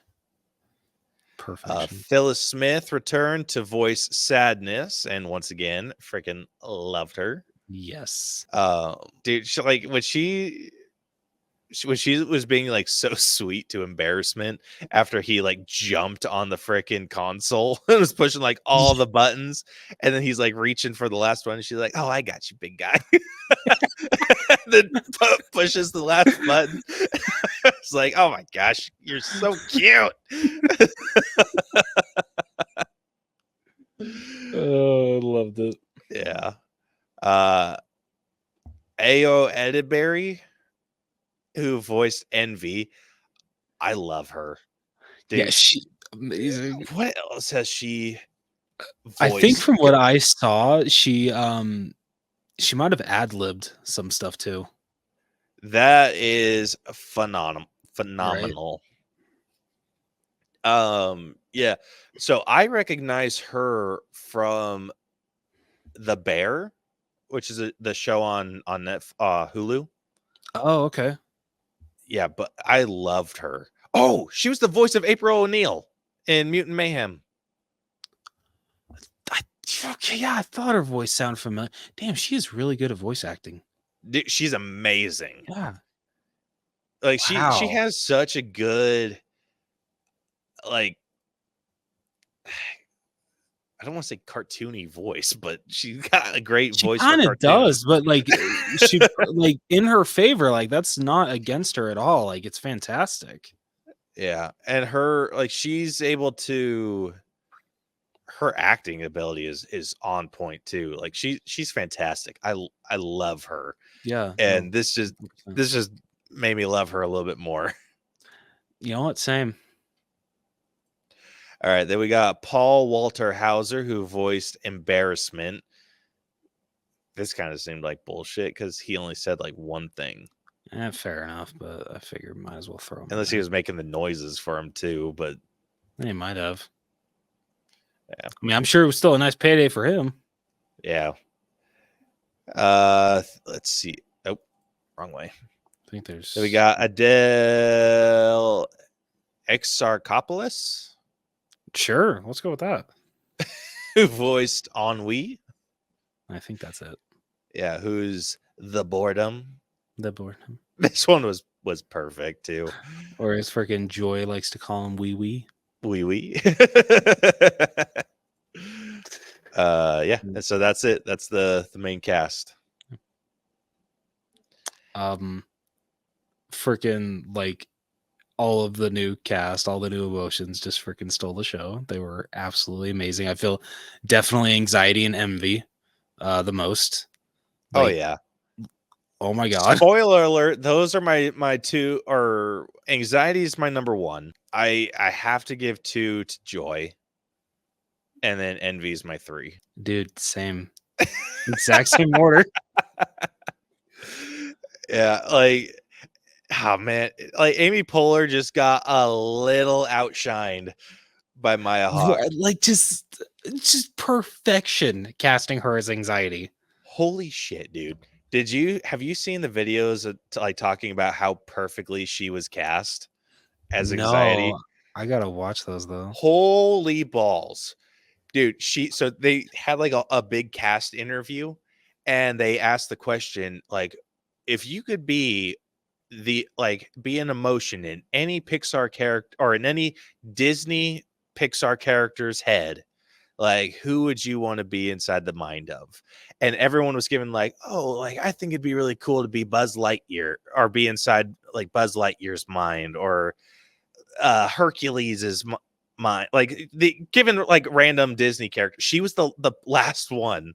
Perfect. Phyllis Smith returned to voice Sadness, and once again, freaking loved her. Yes. Dude, she, like when she was being like so sweet to embarrassment after he like jumped on the freaking console and was pushing like all the buttons, and then he's like reaching for the last one, and she's like, "Oh, I got you, big guy." Then pushes the last button. It's like, oh my gosh, you're so cute. Oh, I loved it. Yeah. Ayo Edinbury, who voiced Envy. I love her. Dude, yeah, she amazing. What else has she voiced? I think from what I saw, she She might have ad-libbed some stuff too. That is phenomenal. Right? Yeah. So I recognize her from The Bear, which is the show on Hulu. Oh, okay. Yeah, but I loved her. Oh, she was the voice of April O'Neil in Mutant Mayhem. Okay, yeah, I thought her voice sounded familiar. Damn, she is really good at voice acting. Dude, she's amazing. Yeah. Like she Wow. has such a good, like, I don't want to say cartoony voice, but she's got a great She voice for kind of cartoon. does, but like she like in her favor, like that's not against her at all. Like it's fantastic. Yeah, and her she's able to. Her acting ability is on point too. Like she's fantastic. I love her. Yeah. And No, this just 100%. made me love her a little bit more. You know what? Same. All right, then we got Paul Walter Hauser, who voiced Embarrassment. This kind of seemed like bullshit because he only said like one thing. Fair enough, but I figured might as well throw him. Unless he was making the noises for him too, but he might have. Yeah. I mean, I'm sure it was still a nice payday for him. Yeah. Let's see. Oh, wrong way. I think there's. So we got Adele Exarchopoulos. Sure, let's go with that. Who voiced Ennui? I think that's it. Yeah, who's the boredom? The boredom. This one was perfect too. Or as freaking Joy likes to call him, wee wee. Wee wee. Yeah. And so that's it. That's the main cast. Freaking like all of the new cast, all the new emotions just freaking stole the show. They were absolutely amazing. I feel definitely anxiety and envy the most. Like, oh yeah. Oh my god. Spoiler alert, those are my two, or anxiety is my number one. I have to give 2 to Joy. And then envy is my 3. Dude, same. Exact same order. Yeah, like, oh man, like Amy Poehler just got a little outshined by Maya Hawke. Like just perfection casting her as anxiety. Holy shit, dude. Have you seen the videos of, like, talking about how perfectly she was cast as anxiety? No, I gotta watch those though. Holy balls. Dude, so they had like a big cast interview, and they asked the question, like, if you could be an emotion in any Pixar character or in any Disney Pixar character's head, like, who would you want to be inside the mind of? And everyone was given like, oh, like, I think it'd be really cool to be Buzz Lightyear, or be inside like Buzz Lightyear's mind, or Hercules' mind. Like, given like random Disney characters. She was the last one.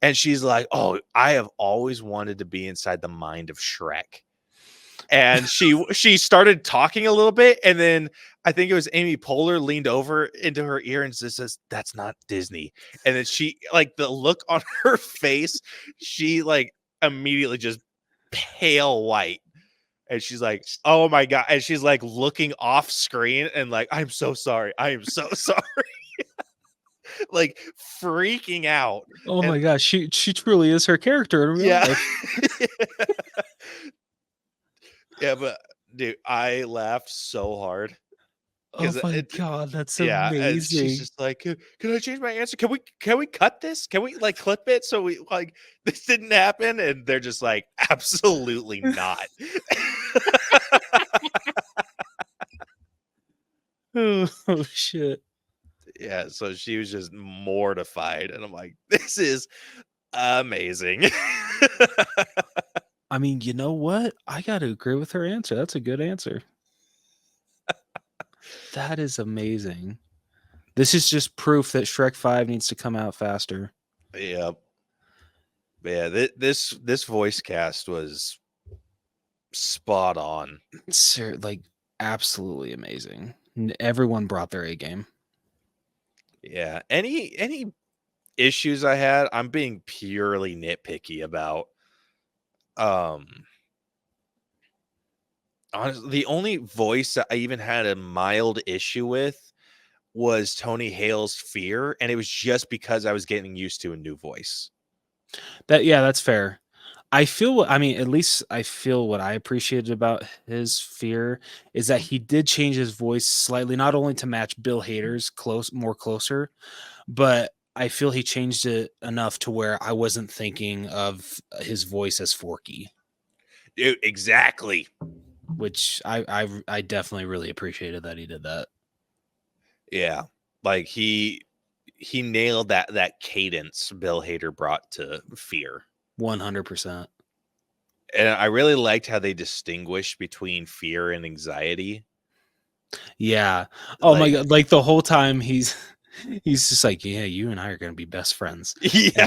And she's like, oh, I have always wanted to be inside the mind of Shrek. And she started talking a little bit, and then I think it was Amy Poehler leaned over into her ear and says, that's not Disney. And then she, like, the look on her face, she like immediately just pale white. And she's like, oh my God. And she's like looking off screen and like, I'm so sorry. I am so sorry. Like freaking out. Oh my gosh, she truly is her character in real life. Yeah, but dude, I laughed so hard. Oh my god, that's amazing. And she's just like, can I change my answer? Can we cut this? Can we like clip it so we like this didn't happen? And they're just like, absolutely not. Oh shit. Yeah, so she was just mortified, and I'm like, this is amazing. I mean, you know what? I gotta agree with her answer. That's a good answer. That is amazing. This is just proof that Shrek 5 needs to come out faster. Yep. Yeah, this voice cast was spot on. Sir, like absolutely amazing. Everyone brought their A game. Yeah. Any issues I had, I'm being purely nitpicky about. Honestly, the only voice that I even had a mild issue with was Tony Hale's Fear, and it was just because I was getting used to a new voice. That's fair. At least I feel what I appreciated about his Fear is that he did change his voice slightly, not only to match Bill Hader's more closer, but I feel he changed it enough to where I wasn't thinking of his voice as Forky. Dude, exactly. Which I definitely really appreciated that he did that. Yeah, like he nailed that cadence Bill Hader brought to Fear. 100%. And I really liked how they distinguished between fear and anxiety. Yeah. Oh my God. Like the whole time he's just like, yeah, you and I are going to be best friends. Yeah.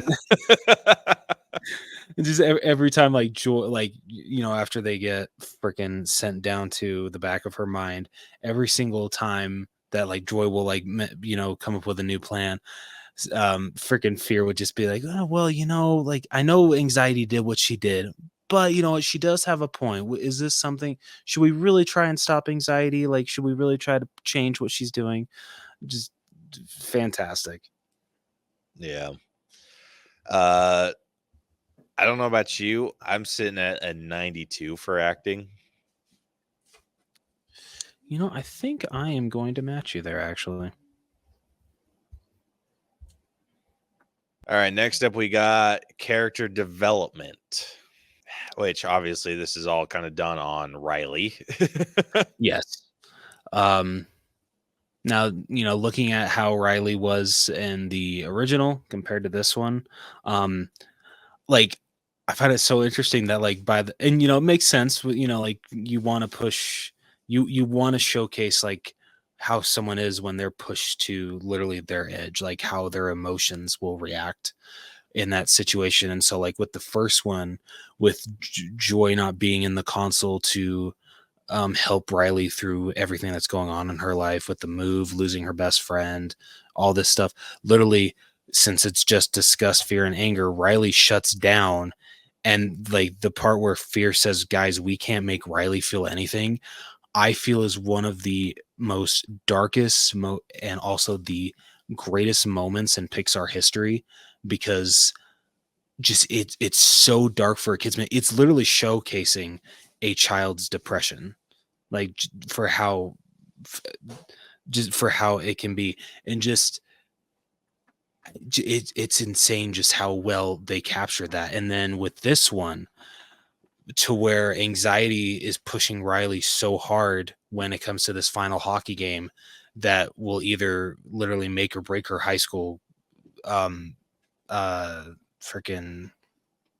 And just every time, like Joy, like, after they get freaking sent down to the back of her mind, every single time that like Joy will like, come up with a new plan, freaking Fear would just be like, oh, well, like I know anxiety did what she did, but you know what, she does have a point. Is this something, should we really try and stop anxiety? Like, should we really try to change what she's doing? Just fantastic. Yeah. I don't know about you. I'm sitting at a 92 for acting. I think I am going to match you there, actually. All right, next up we got character development, which obviously this is all kind of done on Riley. Yes. Now, looking at how Riley was in the original compared to this one, like I find it so interesting that like and it makes sense, like you want to push, you want to showcase like how someone is when they're pushed to literally their edge, like how their emotions will react in that situation. And so like with the first one, with Joy not being in the console to help Riley through everything that's going on in her life, with the move, losing her best friend, all this stuff. Literally, since it's just disgust, fear, and anger, Riley shuts down. And like the part where Fear says, guys, we can't make Riley feel anything, I feel is one of the most darkest and also the greatest moments in Pixar history, because just it's so dark for a kid's man. It's literally showcasing a child's depression, like for how just for how it can be. And just it's insane just how well they captured that. And then with this one, to where anxiety is pushing Riley so hard when it comes to this final hockey game that will either literally make or break her high school freaking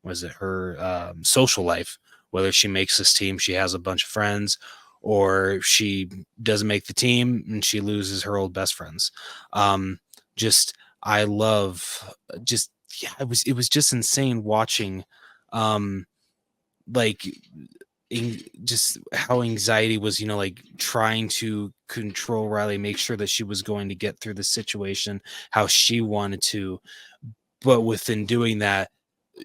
was it her social life, whether she makes this team, she has a bunch of friends, or she doesn't make the team and she loses her old best friends. Just I love just yeah, it was just insane watching like just how anxiety was, like trying to control Riley, make sure that she was going to get through the situation how she wanted to, but within doing that,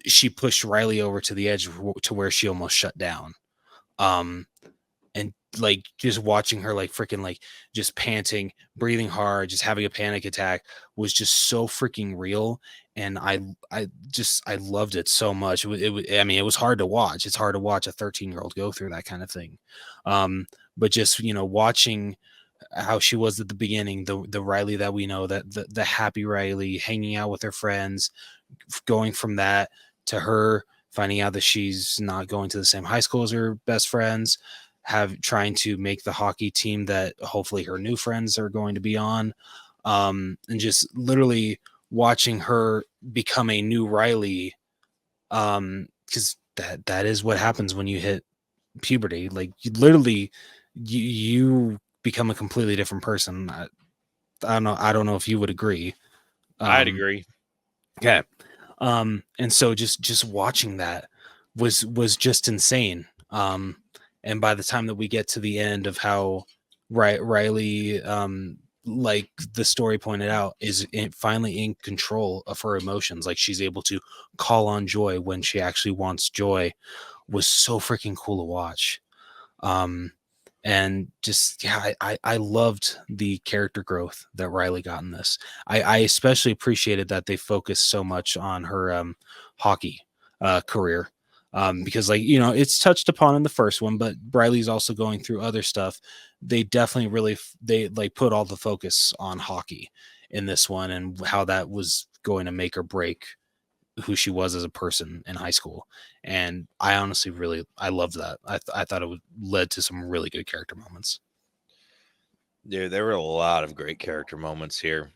she pushed Riley over to the edge to where she almost shut down. And like just watching her like freaking like just panting, breathing hard, just having a panic attack was just so freaking real. And I loved it so much. It was hard to watch. It's hard to watch a 13-year-old go through that kind of thing. But just, watching how she was at the beginning, the Riley that we know, that the happy Riley hanging out with her friends, going from that to her finding out that she's not going to the same high school as her best friends, trying to make the hockey team that hopefully her new friends are going to be on, and just literally watching her become a new Riley, because that is what happens when you hit puberty. Like you become a completely different person. I don't know if you would agree. I'd agree. Okay. And so just watching that was just insane. And by the time that we get to the end of how Riley like the story pointed out, is finally in control of her emotions. Like she's able to call on joy when she actually wants joy, was so freaking cool to watch. And just, yeah, I loved the character growth that Riley got in this. I especially appreciated that they focused so much on her hockey career. Because, like, you know, it's touched upon in the first one, but Riley's also going through other stuff. They definitely really they like put all the focus on hockey in this one, and how that was going to make or break who she was as a person in high school. And I honestly I loved that. I thought it led to some really good character moments. Dude, there were a lot of great character moments here.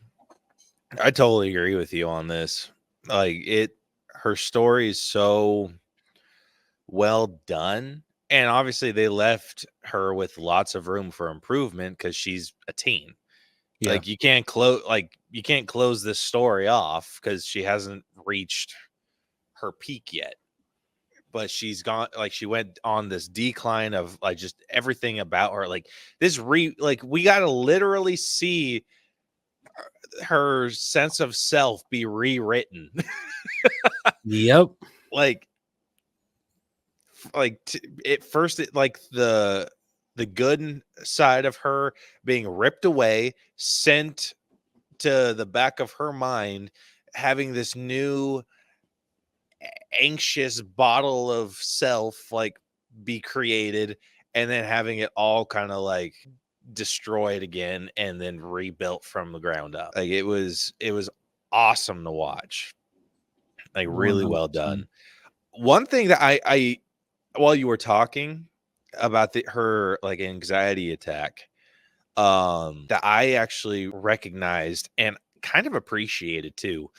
I totally agree with you on this. Like her story is so well done. And obviously they left her with lots of room for improvement because she's a teen. Yeah. Like you can't close this story off because she hasn't reached her peak yet. But she's gone, like she went on this decline of like just everything about her. Like we gotta literally see her sense of self be rewritten. Yep. At first, the good side of her being ripped away, sent to the back of her mind, having this new anxious bottle of self like be created, and then having it all kind of like destroyed again and then rebuilt from the ground up. Like it was awesome to watch. Like really 100%. Well done. One thing that I while you were talking about her like anxiety attack, that I actually recognized and kind of appreciated too,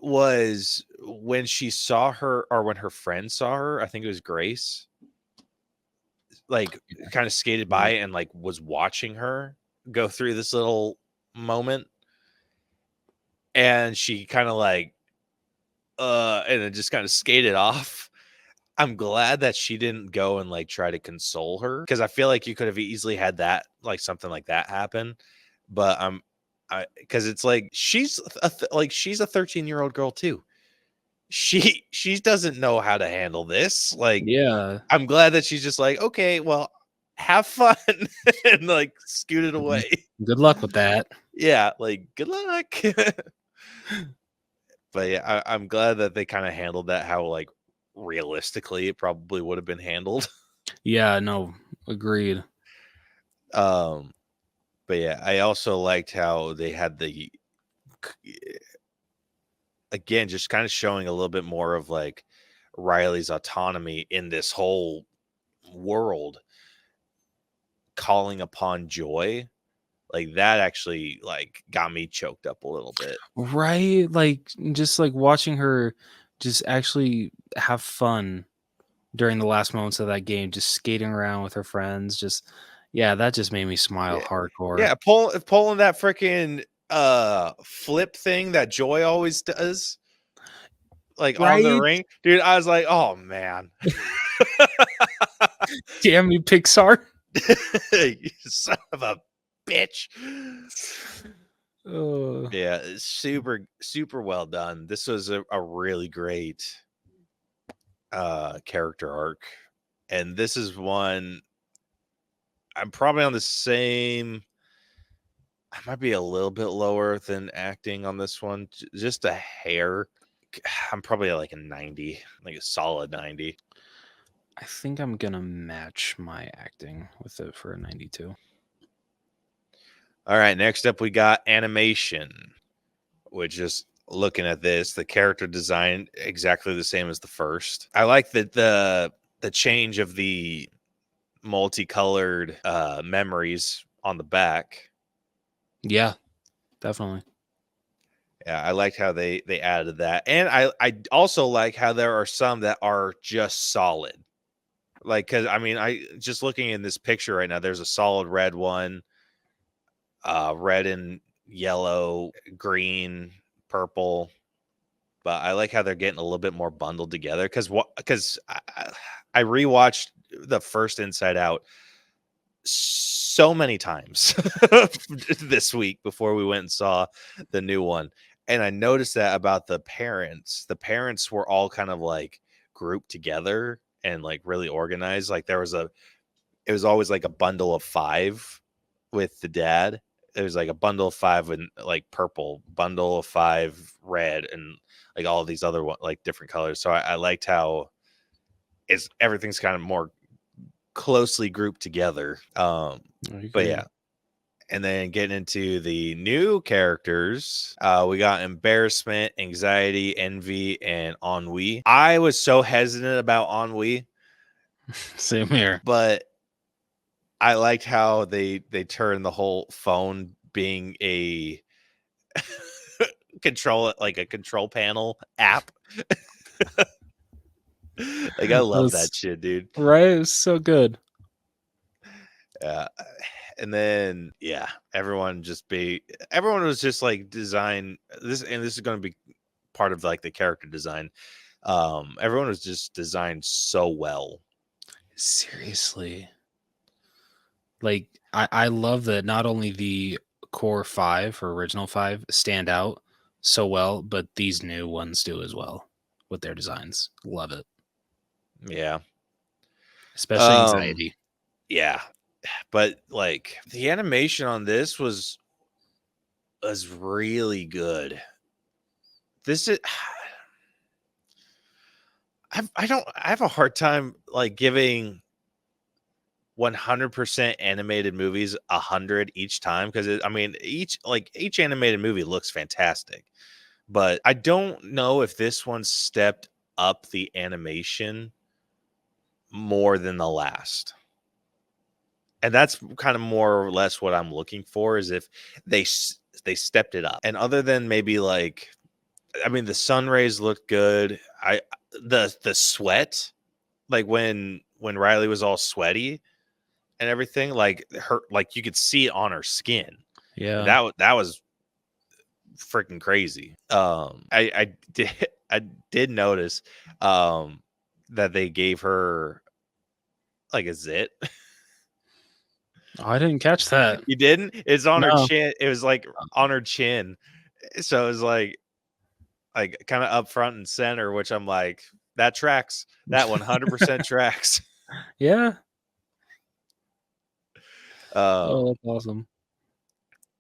was when she saw her, or when her friend saw her, I think it was Grace, like kind of skated by and like was watching her go through this little moment, and she kind of like and then just kind of skated off. I'm glad that she didn't go and like try to console her, because I feel like you could have easily had that, like something like that happen. But because it's like she's a 13-year-old girl too. She doesn't know how to handle this. Like, yeah, I'm glad that she's just like, okay, well, have fun, and like scooted away. Good luck with that. Yeah, like good luck. But yeah, I'm glad that they kind of handled that how like realistically it probably would have been handled. Yeah, no, agreed. But yeah, I also liked how they had again, just kind of showing a little bit more of like Riley's autonomy in this whole world, calling upon joy. Like that actually like got me choked up a little bit. Right? Like just like watching her just actually have fun during the last moments of that game, just skating around with her friends. Just, yeah, that just made me smile hardcore. Yeah, pulling that freaking flip thing that Joy always does, like on the ring. Dude, I was like, oh man. Damn you, Pixar. You son of a bitch. Yeah, super well done. This was a really great character arc, and this is one I'm probably on the same. I might be a little bit lower than acting on this one, just a hair. I'm probably like a 90, like a solid 90. I think I'm gonna match my acting with it for a 92. All right, next up we got animation, which is looking at this, the character design exactly the same as the first. I like that the change of the multicolored memories on the back. Yeah, definitely. Yeah, I like how they added that. And I also like how there are some that are just solid. Like, because I mean, I just looking in this picture right now, there's a solid red one, red and yellow, green, purple. But I like how they're getting a little bit more bundled together, because I rewatched the first Inside Out so many times this week before we went and saw the new one. And I noticed that about the parents. The parents were all kind of like grouped together and like really organized. Like it was always like a bundle of 5 with the dad. It was like a bundle of 5 with like purple, bundle of 5 red, and like all these other like different colors. So I liked how everything's kind of more closely grouped together. But yeah. And then getting into the new characters, we got embarrassment, anxiety, envy, and ennui. I was so hesitant about ennui. Same here. But I liked how they turned the whole phone being a control panel app. Like I love that shit, dude. Right? It was so good. Yeah. And then everyone was just like design this, and this is going to be part of like the character design. Everyone was just designed so well. Seriously. Like I love that not only the core 5 or original 5 stand out so well, but these new ones do as well with their designs. Love it. Yeah. Especially anxiety. Yeah. But like the animation on this was really good. This is I have a hard time like giving 100% animated movies 100 each time, because each animated movie looks fantastic, but I don't know if this one stepped up the animation more than the last. And that's kind of more or less what I'm looking for, is if they stepped it up. And other than maybe like, I mean, the sun rays looked good. The sweat, like when Riley was all sweaty and everything, like like you could see it on her skin. Yeah. That was freaking crazy. I did notice that they gave her like a zit. Oh, I didn't catch that. You didn't? It's on her No. chin. It was like on her chin. So it was like kind of up front and center, which I'm like, that tracks. That 100% tracks. Yeah. Oh, that's awesome.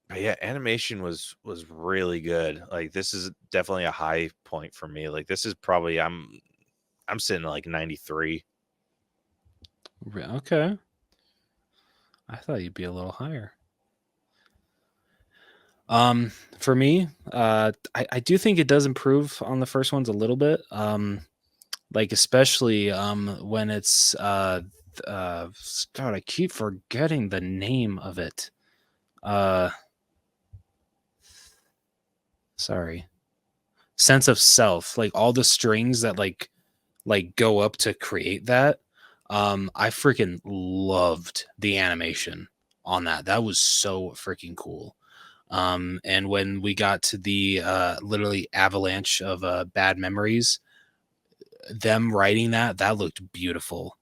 But yeah, animation was really good. Like this is definitely a high point for me. Like this is probably I'm sitting at like 93. Okay. I thought you'd be a little higher. For me, I do think it does improve on the first ones a little bit. Like especially when it's God, I keep forgetting the name of it. Sorry. Sense of self, like all the strings that like go up to create that. I freaking loved the animation on that. That was so freaking cool. And when we got to the literally avalanche of bad memories, them writing that looked beautiful.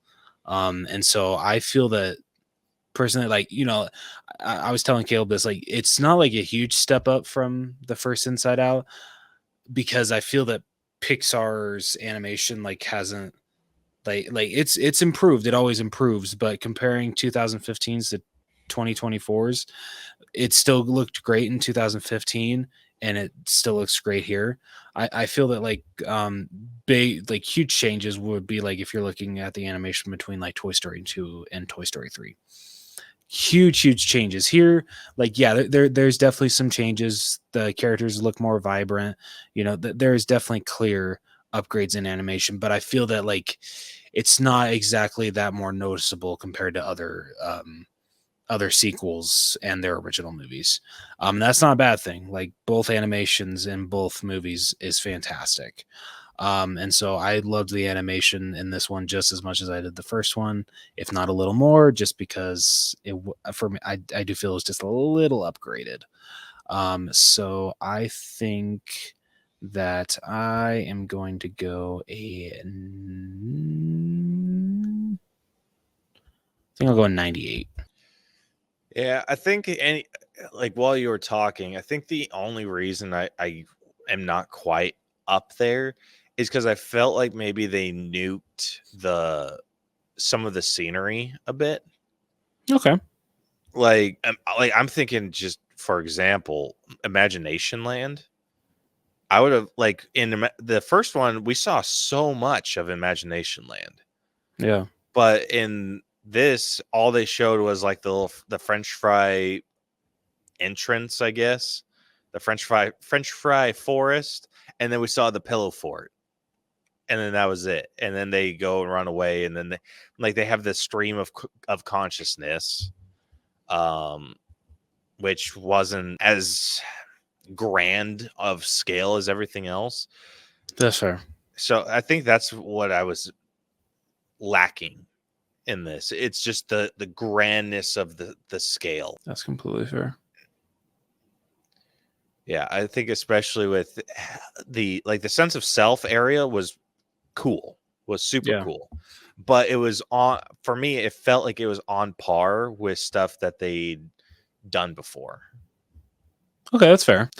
And so I feel that personally, like, you know, I was telling Caleb this, like, it's not like a huge step up from the first Inside Out, because I feel that Pixar's animation like hasn't like it's improved. It always improves, but comparing 2015's to 2024's, it still looked great in 2015 and it still looks great here. I feel that like big, like huge changes would be like if you're looking at the animation between like Toy Story 2 and Toy Story 3. Huge changes here. Like, yeah, there's definitely some changes. The characters look more vibrant. You know, there's definitely clear upgrades in animation, but I feel that like it's not exactly that more noticeable compared to other sequels and their original movies. That's not a bad thing. Like both animations in both movies is fantastic. And so I loved the animation in this one just as much as I did the first one, if not a little more, just because for me, I do feel it's just a little upgraded. So I think that I am going to go I think I'll go a 98. Yeah, I think while you were talking, I think the only reason I am not quite up there is because I felt like maybe they nuked some of the scenery a bit. Okay. Like I'm thinking, just for example, Imagination Land. I would have the first one, we saw so much of Imagination Land. Yeah. But in this, all they showed was like the French fry entrance, I guess, the French fry forest, and then we saw the Pillow Fort, and then that was it. And then they go and run away, and then they have this stream of consciousness, which wasn't as grand of scale as everything else. That's fair. So I think that's what I was lacking in this. It's just the grandness of the scale. That's completely fair. Yeah, I think especially with the sense of self area was super cool. But it was for me, it felt like it was on par with stuff that they'd done before. Okay, that's fair.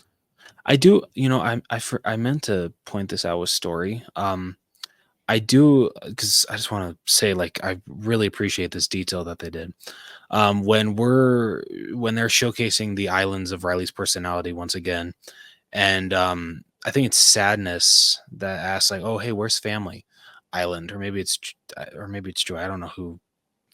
I do, I meant to point this out with Story. I do, because I just want to say, like, I really appreciate this detail that they did. When they're showcasing the islands of Riley's personality once again, and I think it's Sadness that asks, like, "Oh, hey, where's Family Island?" Or maybe it's Joy. I don't know who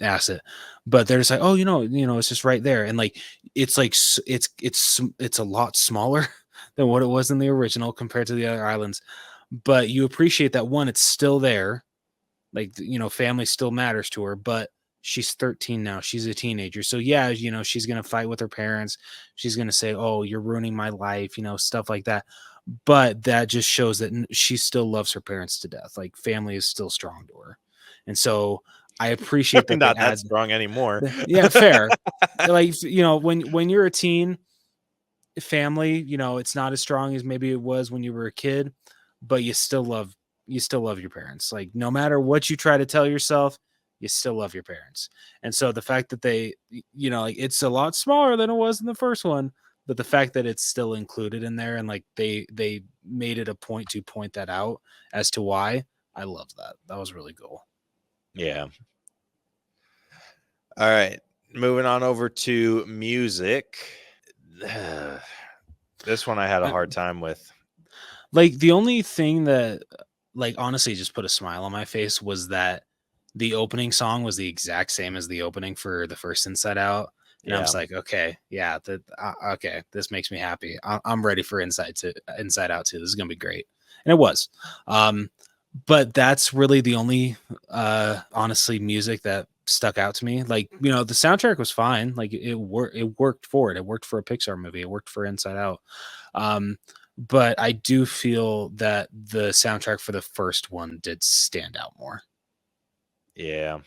asked it, but they're just like, "Oh, it's just right there," and like, it's like it's a lot smaller than what it was in the original compared to the other islands, but you appreciate that one, it's still there. Like, family still matters to her, but she's 13 now. She's a teenager. So yeah, she's going to fight with her parents. She's going to say, "Oh, you're ruining my life," stuff like that. But that just shows that she still loves her parents to death. Like, family is still strong to her. And so I appreciate that they Not that add strong anymore. Yeah, fair. Like, when you're a teen, family, it's not as strong as maybe it was when you were a kid, but you still love your parents. Like, no matter what you try to tell yourself, you still love your parents. And so the fact that they, like, it's a lot smaller than it was in the first one, but the fact that it's still included in there, and like they made it a point to point that out as to why, I love that. That was really cool. Yeah. All right, moving on over to music. This one I had a hard time with. Like, the only thing that, like, honestly just put a smile on my face was that the opening song was the exact same as the opening for the first Inside Out. And I was like, okay, yeah, okay, this makes me happy. I'm ready for Inside Out too. This is gonna be great, and it was. But that's really the only, honestly, music that stuck out to me. Like, the soundtrack was fine. Like, it worked for it. It worked for a Pixar movie. It worked for Inside Out. But I do feel that the soundtrack for the first one did stand out more. Yeah.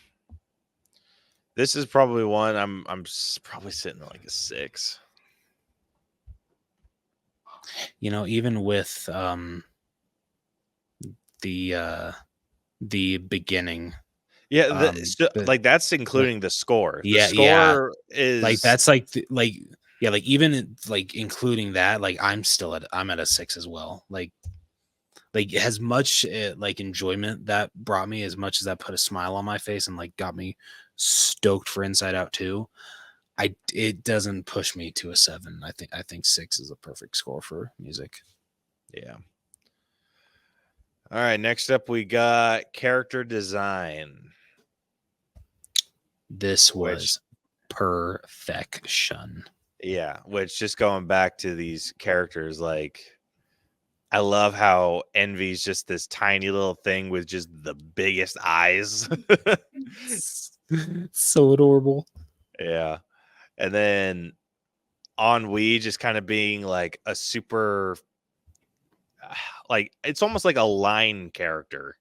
This is probably one I'm probably sitting at like a 6. Even with the beginning. Yeah, like, that's including the score. The score is like, that's like even like including that, like, I'm at a 6 as well. Like as much like enjoyment that brought me, as much as that put a smile on my face and like got me stoked for Inside Out 2, it doesn't push me to a 7. I think 6 is a perfect score for music. Yeah. All right, next up we got character design. This was perfection. Yeah, which, just going back to these characters, like, I love how Envy's just this tiny little thing with just the biggest eyes. So adorable. Yeah. And then Ennui just kind of being like a super, like, it's almost like a line character.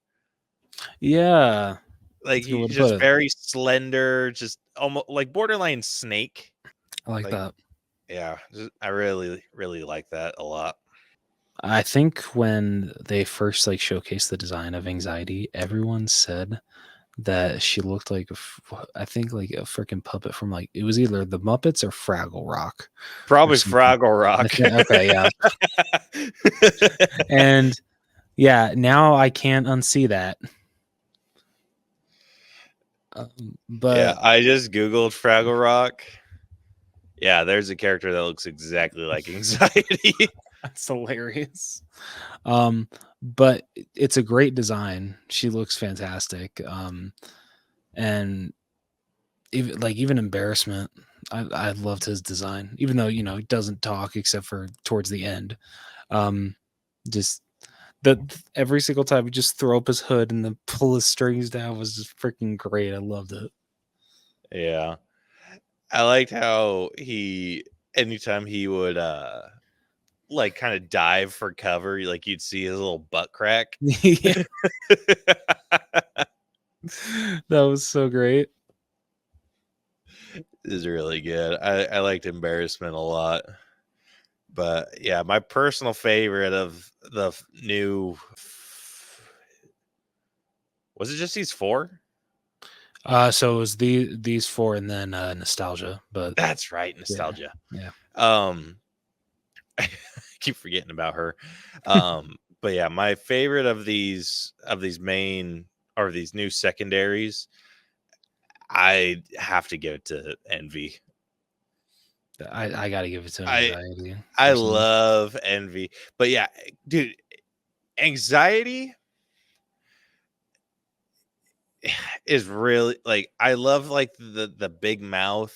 Yeah. Like, he's just very slender, just almost like borderline snake. I like that. Yeah, I really, really like that a lot. I think when they first like showcased the design of Anxiety, everyone said that she looked like I think like a freaking puppet from like it was either the Muppets or Fraggle Rock or Probably something. Fraggle Rock. Okay, yeah. And yeah, now I can't unsee that. But yeah, I just Googled Fraggle Rock. Yeah, there's a character that looks exactly like Anxiety. that's hilarious. But it's a great design. She looks fantastic. And even Embarrassment, I loved his design, even though he doesn't talk except for towards the end. Just every single time he just throw up his hood and then pull his strings down was just freaking great. I loved it. Yeah. I liked how anytime he would like kind of dive for cover, like you'd see his little butt crack. Yeah, that was so great. This is really good. I liked Embarrassment a lot. But yeah, my personal favorite of the new, was it just these 4? So it was these 4 and then Nostalgia, but That's right, Nostalgia. Yeah. I keep forgetting about her. But yeah, my favorite of these main or these new secondaries, I have to give it to Envy. I gotta give it to I Anxiety. I personally. love Envy, but yeah, dude, Anxiety is really like, I love like the big mouth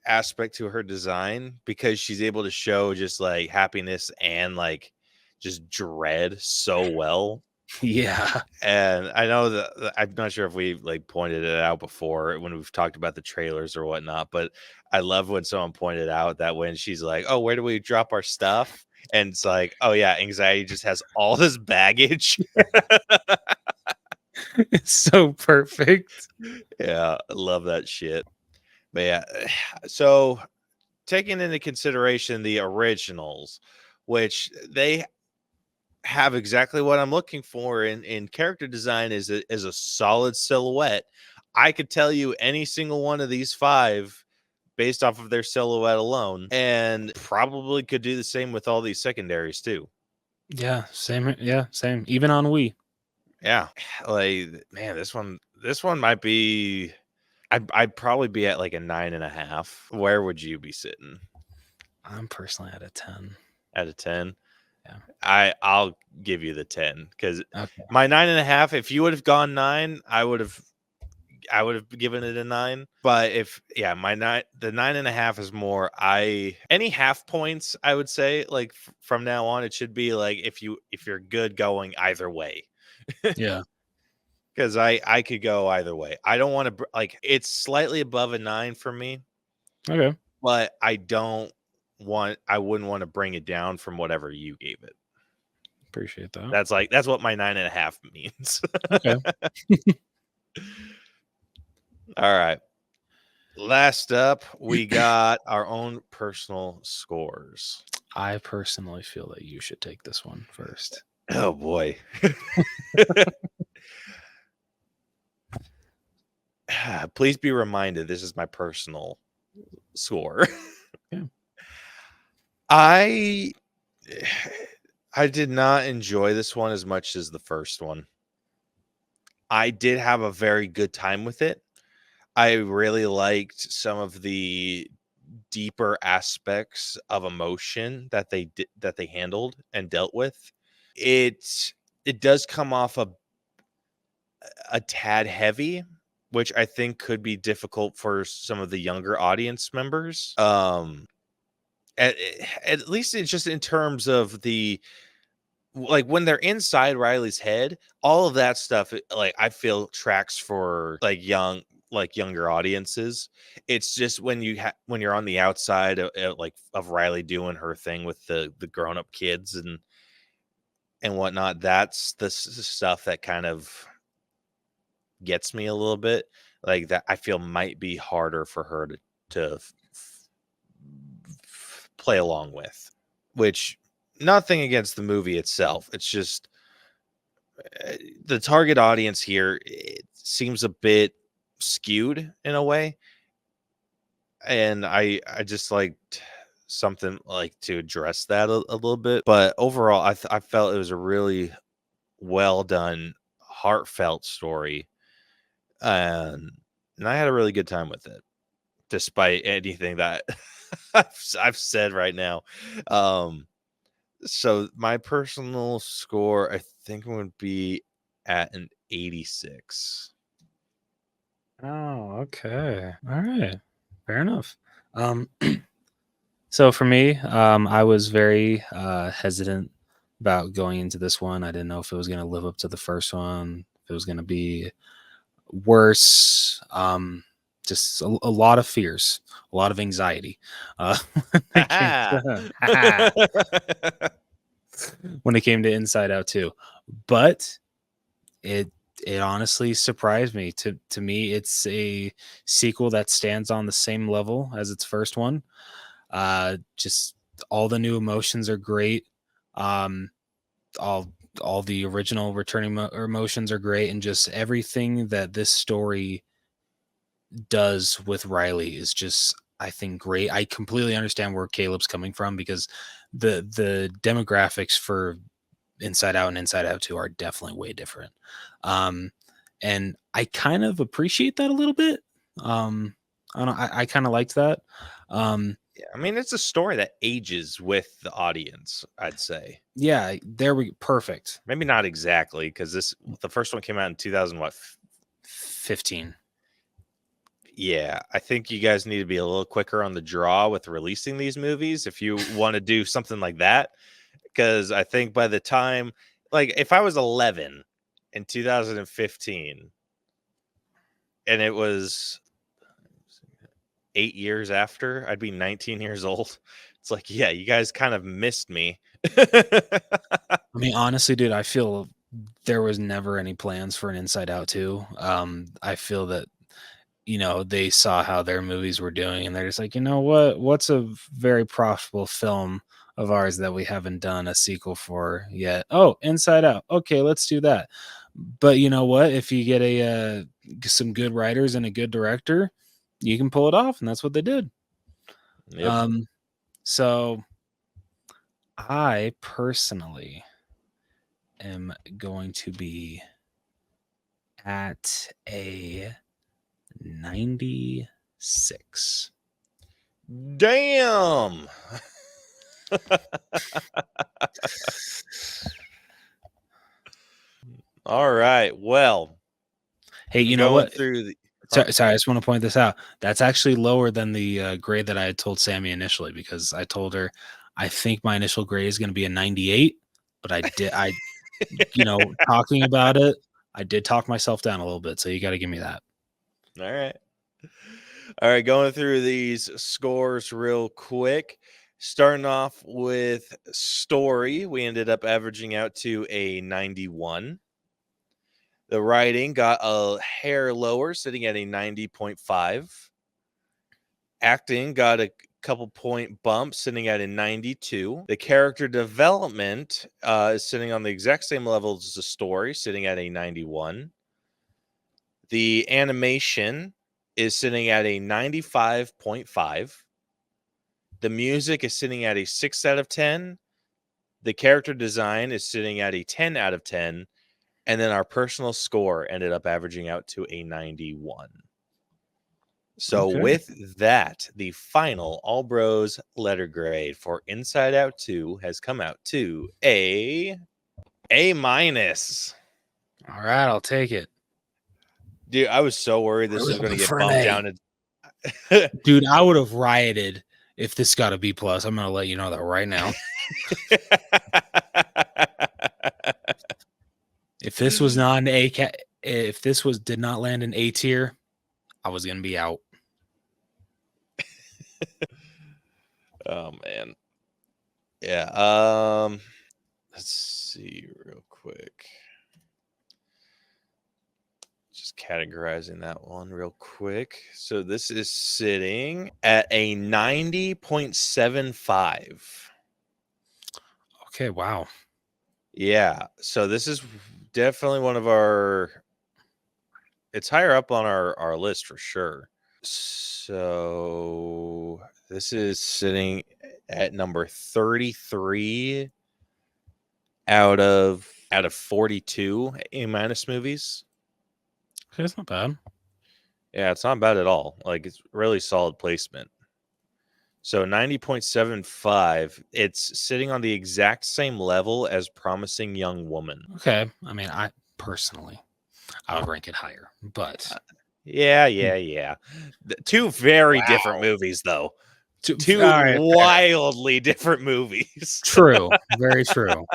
aspect to her design, because she's able to show just like happiness and like just dread so well. Yeah. And I know that I'm not sure if we like pointed it out before when we've talked about the trailers or whatnot, but I love when someone pointed out that when she's like, "Oh, where do we drop our stuff?" And it's like, "Oh yeah, Anxiety just has all this baggage." It's so perfect. Yeah, I love that shit. But yeah, so taking into consideration the originals, which they have exactly what I'm looking for in character design, is a solid silhouette. I could tell you any single one of these 5 based off of their silhouette alone, and probably could do the same with all these secondaries too. Yeah, same. Yeah, same. Even on Wii. Yeah, like man, this one might be. I'd probably be at like a 9.5. Where would you be sitting? I'm personally at a 10. Out of 10? Yeah. I'll give you the 10, because Okay. my 9.5. If you would have gone 9, I would have given it a 9. But the 9.5 is more. Any half points, I would say, like from now on, it should be like if you're good going either way. Yeah. Because I could go either way. I don't want to like, it's slightly above a 9 for me, Okay. but I wouldn't want to bring it down from whatever you gave it. Appreciate that. That's what my 9.5 means. Okay. All right. Last up, we got our own personal scores. I personally feel that you should take this one first. Oh boy. Please be reminded, this is my personal score. Yeah. I did not enjoy this one as much as the first one. I did have a very good time with it. I really liked some of the deeper aspects of emotion that they handled and dealt with. It does come off a tad heavy, which I think could be difficult for some of the younger audience members. At least it's just in terms of the, like, when they're inside Riley's head, all of that stuff, like, I feel tracks for like younger audiences. It's just when you're on the outside of Riley doing her thing with the grown-up kids and whatnot, that's the stuff that kind of gets me a little bit, like, that I feel might be harder for her to play along with. Which, nothing against the movie itself, it's just the target audience here, it seems a bit skewed in a way, and I just like something like to address that a little bit. But overall, I felt it was a really well done, heartfelt story, and I had a really good time with it, despite anything that I've said right now. So my personal score, I think, would be at an 86. Oh, okay. All right. Fair enough. So for me, I was very hesitant about going into this one. I didn't know if it was going to live up to the first one, if it was going to be worse. Just a lot of fears, a lot of anxiety. When it came to, when it came to Inside Out 2. But it it honestly surprised me. To me, it's a sequel that stands on the same level as its first one. Just all the new emotions are great. Um, all the original returning emotions are great, and just everything that this story does with Riley is just, I think, great. I completely understand where Caleb's coming from, because the demographics for Inside Out and Inside Out 2 are definitely way different. Um, and I kind of appreciate that a little bit. I don't know, I kind of liked that. Yeah, I mean, it's a story that ages with the audience, I'd say. Yeah, there we perfect. Maybe not exactly, because the first one came out in 2000, what? 15. Yeah, I think you guys need to be a little quicker on the draw with releasing these movies if you want to do something like that. Because I think by the time, like, if I was 11 in 2015 and it was 8 years after, I'd be 19 years old. It's like, yeah, you guys kind of missed me. I mean, honestly, dude, I feel there was never any plans for an Inside Out 2. I feel that, they saw how their movies were doing, and they're just like, what's a very profitable film of ours that we haven't done a sequel for yet? Oh, Inside Out. Okay, let's do that. But you know what? If you get some good writers and a good director, you can pull it off, and that's what they did. Yep. So I personally am going to be at a 96. Damn. All right. Well, Hey, you know what? through the Sorry, I just want to point this out. That's actually lower than the grade that I had told Sammy initially, because I told her I think my initial grade is going to be a 98, but talking about it, I did talk myself down a little bit, so you got to give me that. All right. All right, going through these scores real quick. Starting off with story, we ended up averaging out to a 91. The writing got a hair lower, sitting at a 90.5. Acting got a couple point bump, sitting at a 92. The character development is sitting on the exact same level as the story, sitting at a 91. The animation is sitting at a 95.5. The music is sitting at a 6 out of 10. The character design is sitting at a 10 out of 10. And then our personal score ended up averaging out to a 91. So Okay. with that, the final All Bros letter grade for Inside Out 2 has come out to A-. All right, I'll take it. Dude, I was so worried this was going to get bumped down. Dude, I would have rioted if this got a B+. I'm going to let you know that right now. If this was not an if this did not land an A tier, I was going to be out. Oh man. Yeah. Let's see real quick. Just categorizing that one real quick. So this is sitting at a 90.75. Okay, wow. Yeah. So this is definitely one of our. It's higher up on our list for sure. So this is sitting at number 33 out of 42 A- movies. Okay, it's not bad. Yeah, it's not bad at all. Like, it's really solid placement. So 90.75, it's sitting on the exact same level as Promising Young Woman. Okay. I mean, I would rank it higher, but Yeah. Two very different movies, though. Two all right, wildly different movies. True. Very true.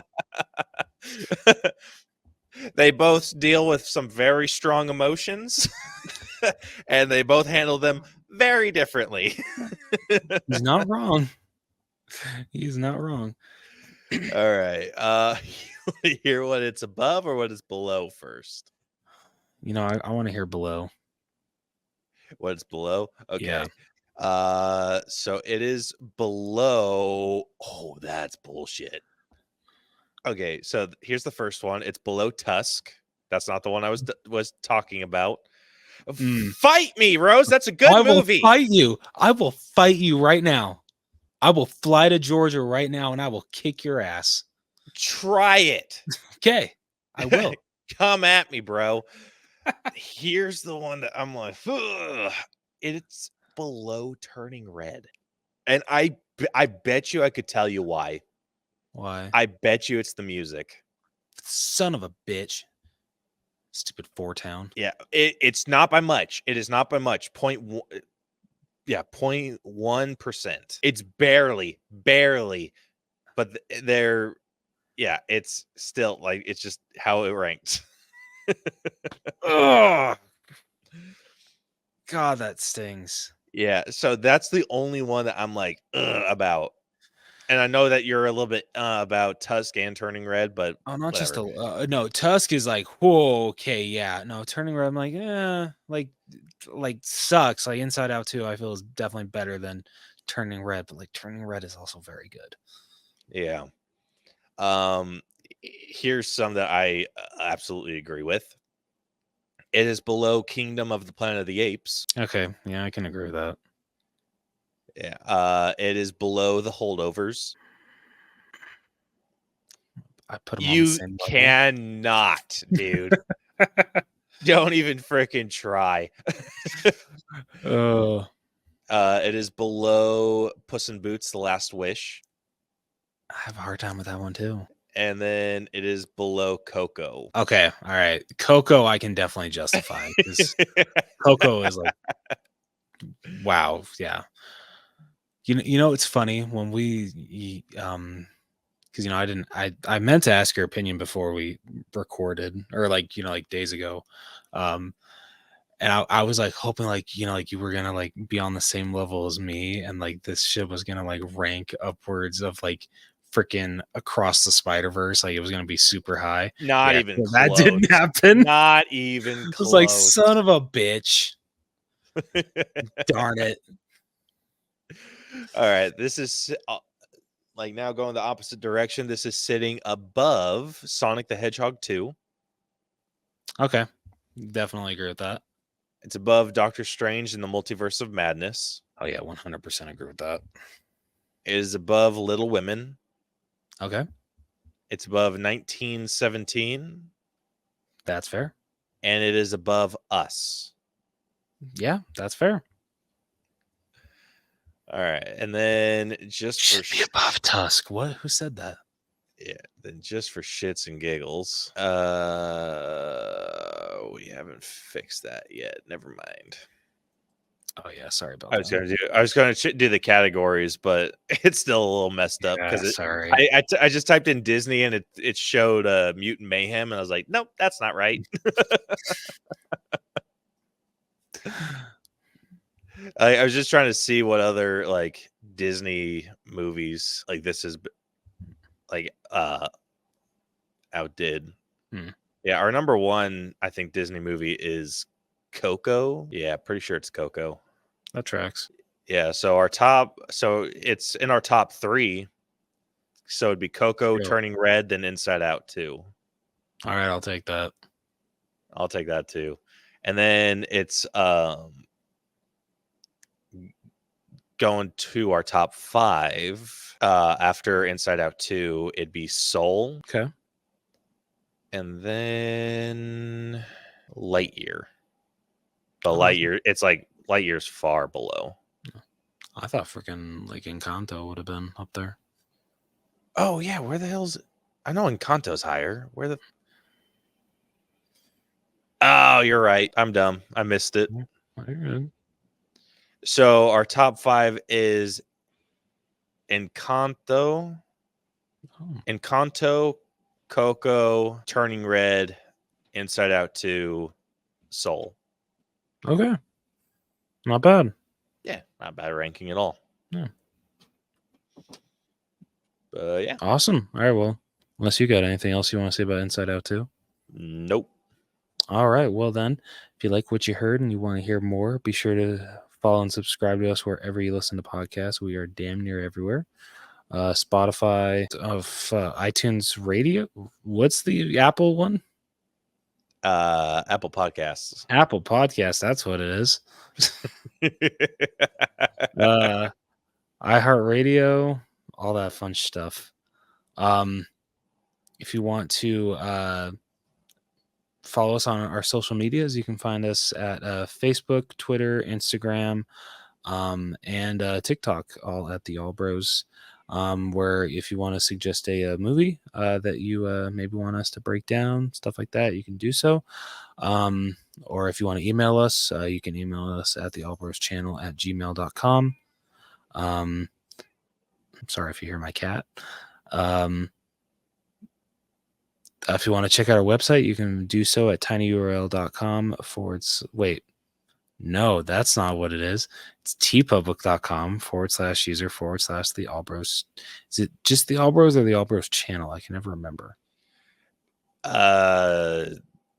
They both deal with some very strong emotions, and they both handle them very differently. He's not wrong. He's not wrong. All right. You hear what it's above or what it's below first? You know, I want to hear below. What it's below? Okay. Yeah. So it is below. Oh, that's bullshit. Okay, so here's the first one. It's below Tusk. That's not the one I was talking about. Fight me, Rose. That's a good movie. I will fight you. I will fight you right now. I will fly to Georgia right now and I will kick your ass. Try it. Okay. I will. Come at me, bro. Here's the one that I'm like, ugh. It's below Turning Red. And I bet you I could tell you why. Why? I bet you it's the music. Son of a bitch. Stupid Four Town. Yeah, it's not by much. It is not by much. 0.1%. It's barely, but they're, it's still like, it's just how it ranks. Oh, God, that stings. Yeah, so that's the only one that I'm like about. And I know that you're a little bit about Tusk and Turning Red, but not whatever. just no. Tusk is like, whoa, okay, yeah. No, Turning Red, I'm like, like sucks. Like Inside Out 2, I feel is definitely better than Turning Red, but like Turning Red is also very good. Yeah. Here's some that I absolutely agree with. It is below Kingdom of the Planet of the Apes. Okay, yeah, I can agree with that. Yeah. It is below The Holdovers. I put them on the same level. Cannot, dude. Don't even freaking try. It is below Puss in Boots: The Last Wish. I have a hard time with that one too. And then it is below Coco. Okay, all right. Coco, I can definitely justify. Coco is like, wow, yeah. You know, it's funny when we, because I meant to ask your opinion before we recorded, or like days ago, and I was like hoping like you were gonna like be on the same level as me, and like this shit was gonna like rank upwards of like freaking Across the Spider-Verse, like it was gonna be super high. Not even close. That didn't happen. Not even close. I was like, son of a bitch. Darn it. All right, this is like now going the opposite direction. This is sitting above Sonic the Hedgehog 2. Okay, definitely agree with that. It's above Doctor Strange in the Multiverse of Madness. Oh yeah, 100% agree with that. It is above Little Women. Okay. It's above 1917. That's fair. And it is above Us. Yeah, that's fair. All right, and then just should be above Tusk. What? Who said that? Yeah, then just for shits and giggles, we haven't fixed that yet. Never mind. Oh yeah, sorry about that. I was gonna do the categories, but it's still a little messed up because sorry. I just typed in Disney and it showed Mutant Mayhem, and I was like, nope, that's not right. I was just trying to see what other like Disney movies like this is like outdid. Yeah, our number one I think Disney movie is Coco. Yeah, pretty sure it's Coco. That tracks. Yeah, so it's in our top 3. So it'd be Coco, Turning Red, then Inside Out 2. All right, I'll take that. I'll take that too. And then it's going to our top 5. After Inside Out 2, it'd be Soul. Okay. And then Lightyear. The Lightyear, it's like Lightyear's far below. I thought freaking like Encanto would have been up there. Oh yeah, where the hell's? I know Encanto's higher. Where the? Oh, you're right. I'm dumb. I missed it. So our top 5 is Encanto, Encanto, Coco, Turning Red, Inside Out 2, Soul. Okay. Not bad. Yeah, not bad ranking at all. Yeah. Yeah. Awesome. All right, well, unless you got anything else you want to say about Inside Out 2? Nope. All right, well then, if you like what you heard and you want to hear more, be sure to follow and subscribe to us wherever you listen to podcasts. We are damn near everywhere. Spotify, iTunes Radio. What's the Apple one? Apple Podcasts. Apple Podcasts, that's what it is. iHeartRadio, all that fun stuff. If you want to follow us on our social medias, you can find us at Facebook, Twitter, Instagram, and TikTok, all at the All Bros. Where if you want to suggest a movie that you maybe want us to break down, stuff like that, you can do so. Or if you want to email us, you can email us at the allbroschannel@gmail.com. I'm sorry if you hear my cat. If you want to check out our website, you can do so at tinyurl.com wait. No, that's not what it is. It's tpublic.com/user/the Allbros. Is it just the Allbros or the Allbros channel? I can never remember.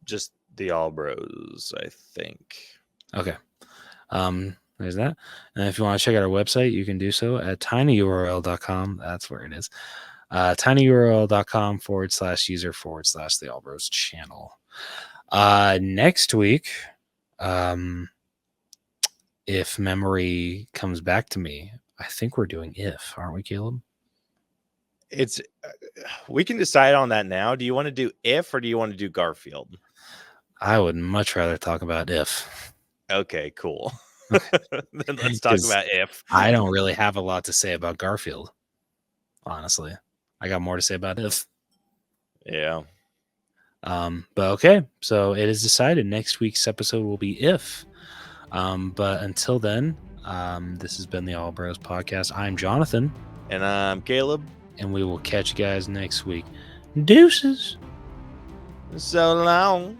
Just the Allbros, I think. Okay. There's that. And if you want to check out our website, you can do so at tinyurl.com. That's where it is. tinyurl.com/user/the Allbros channel. Next week, if memory comes back to me, I think we're doing If, aren't we, Caleb? It's we can decide on that now. Do you want to do If or do you want to do Garfield? I would much rather talk about If. Okay, cool. Then let's talk about If. I don't really have a lot to say about Garfield, honestly. I got more to say about If. Yeah. But okay, so it is decided. Next week's episode will be If. But until then, this has been the All Bros Podcast. I'm Jonathan. And I'm Caleb. And we will catch you guys next week. Deuces. So long.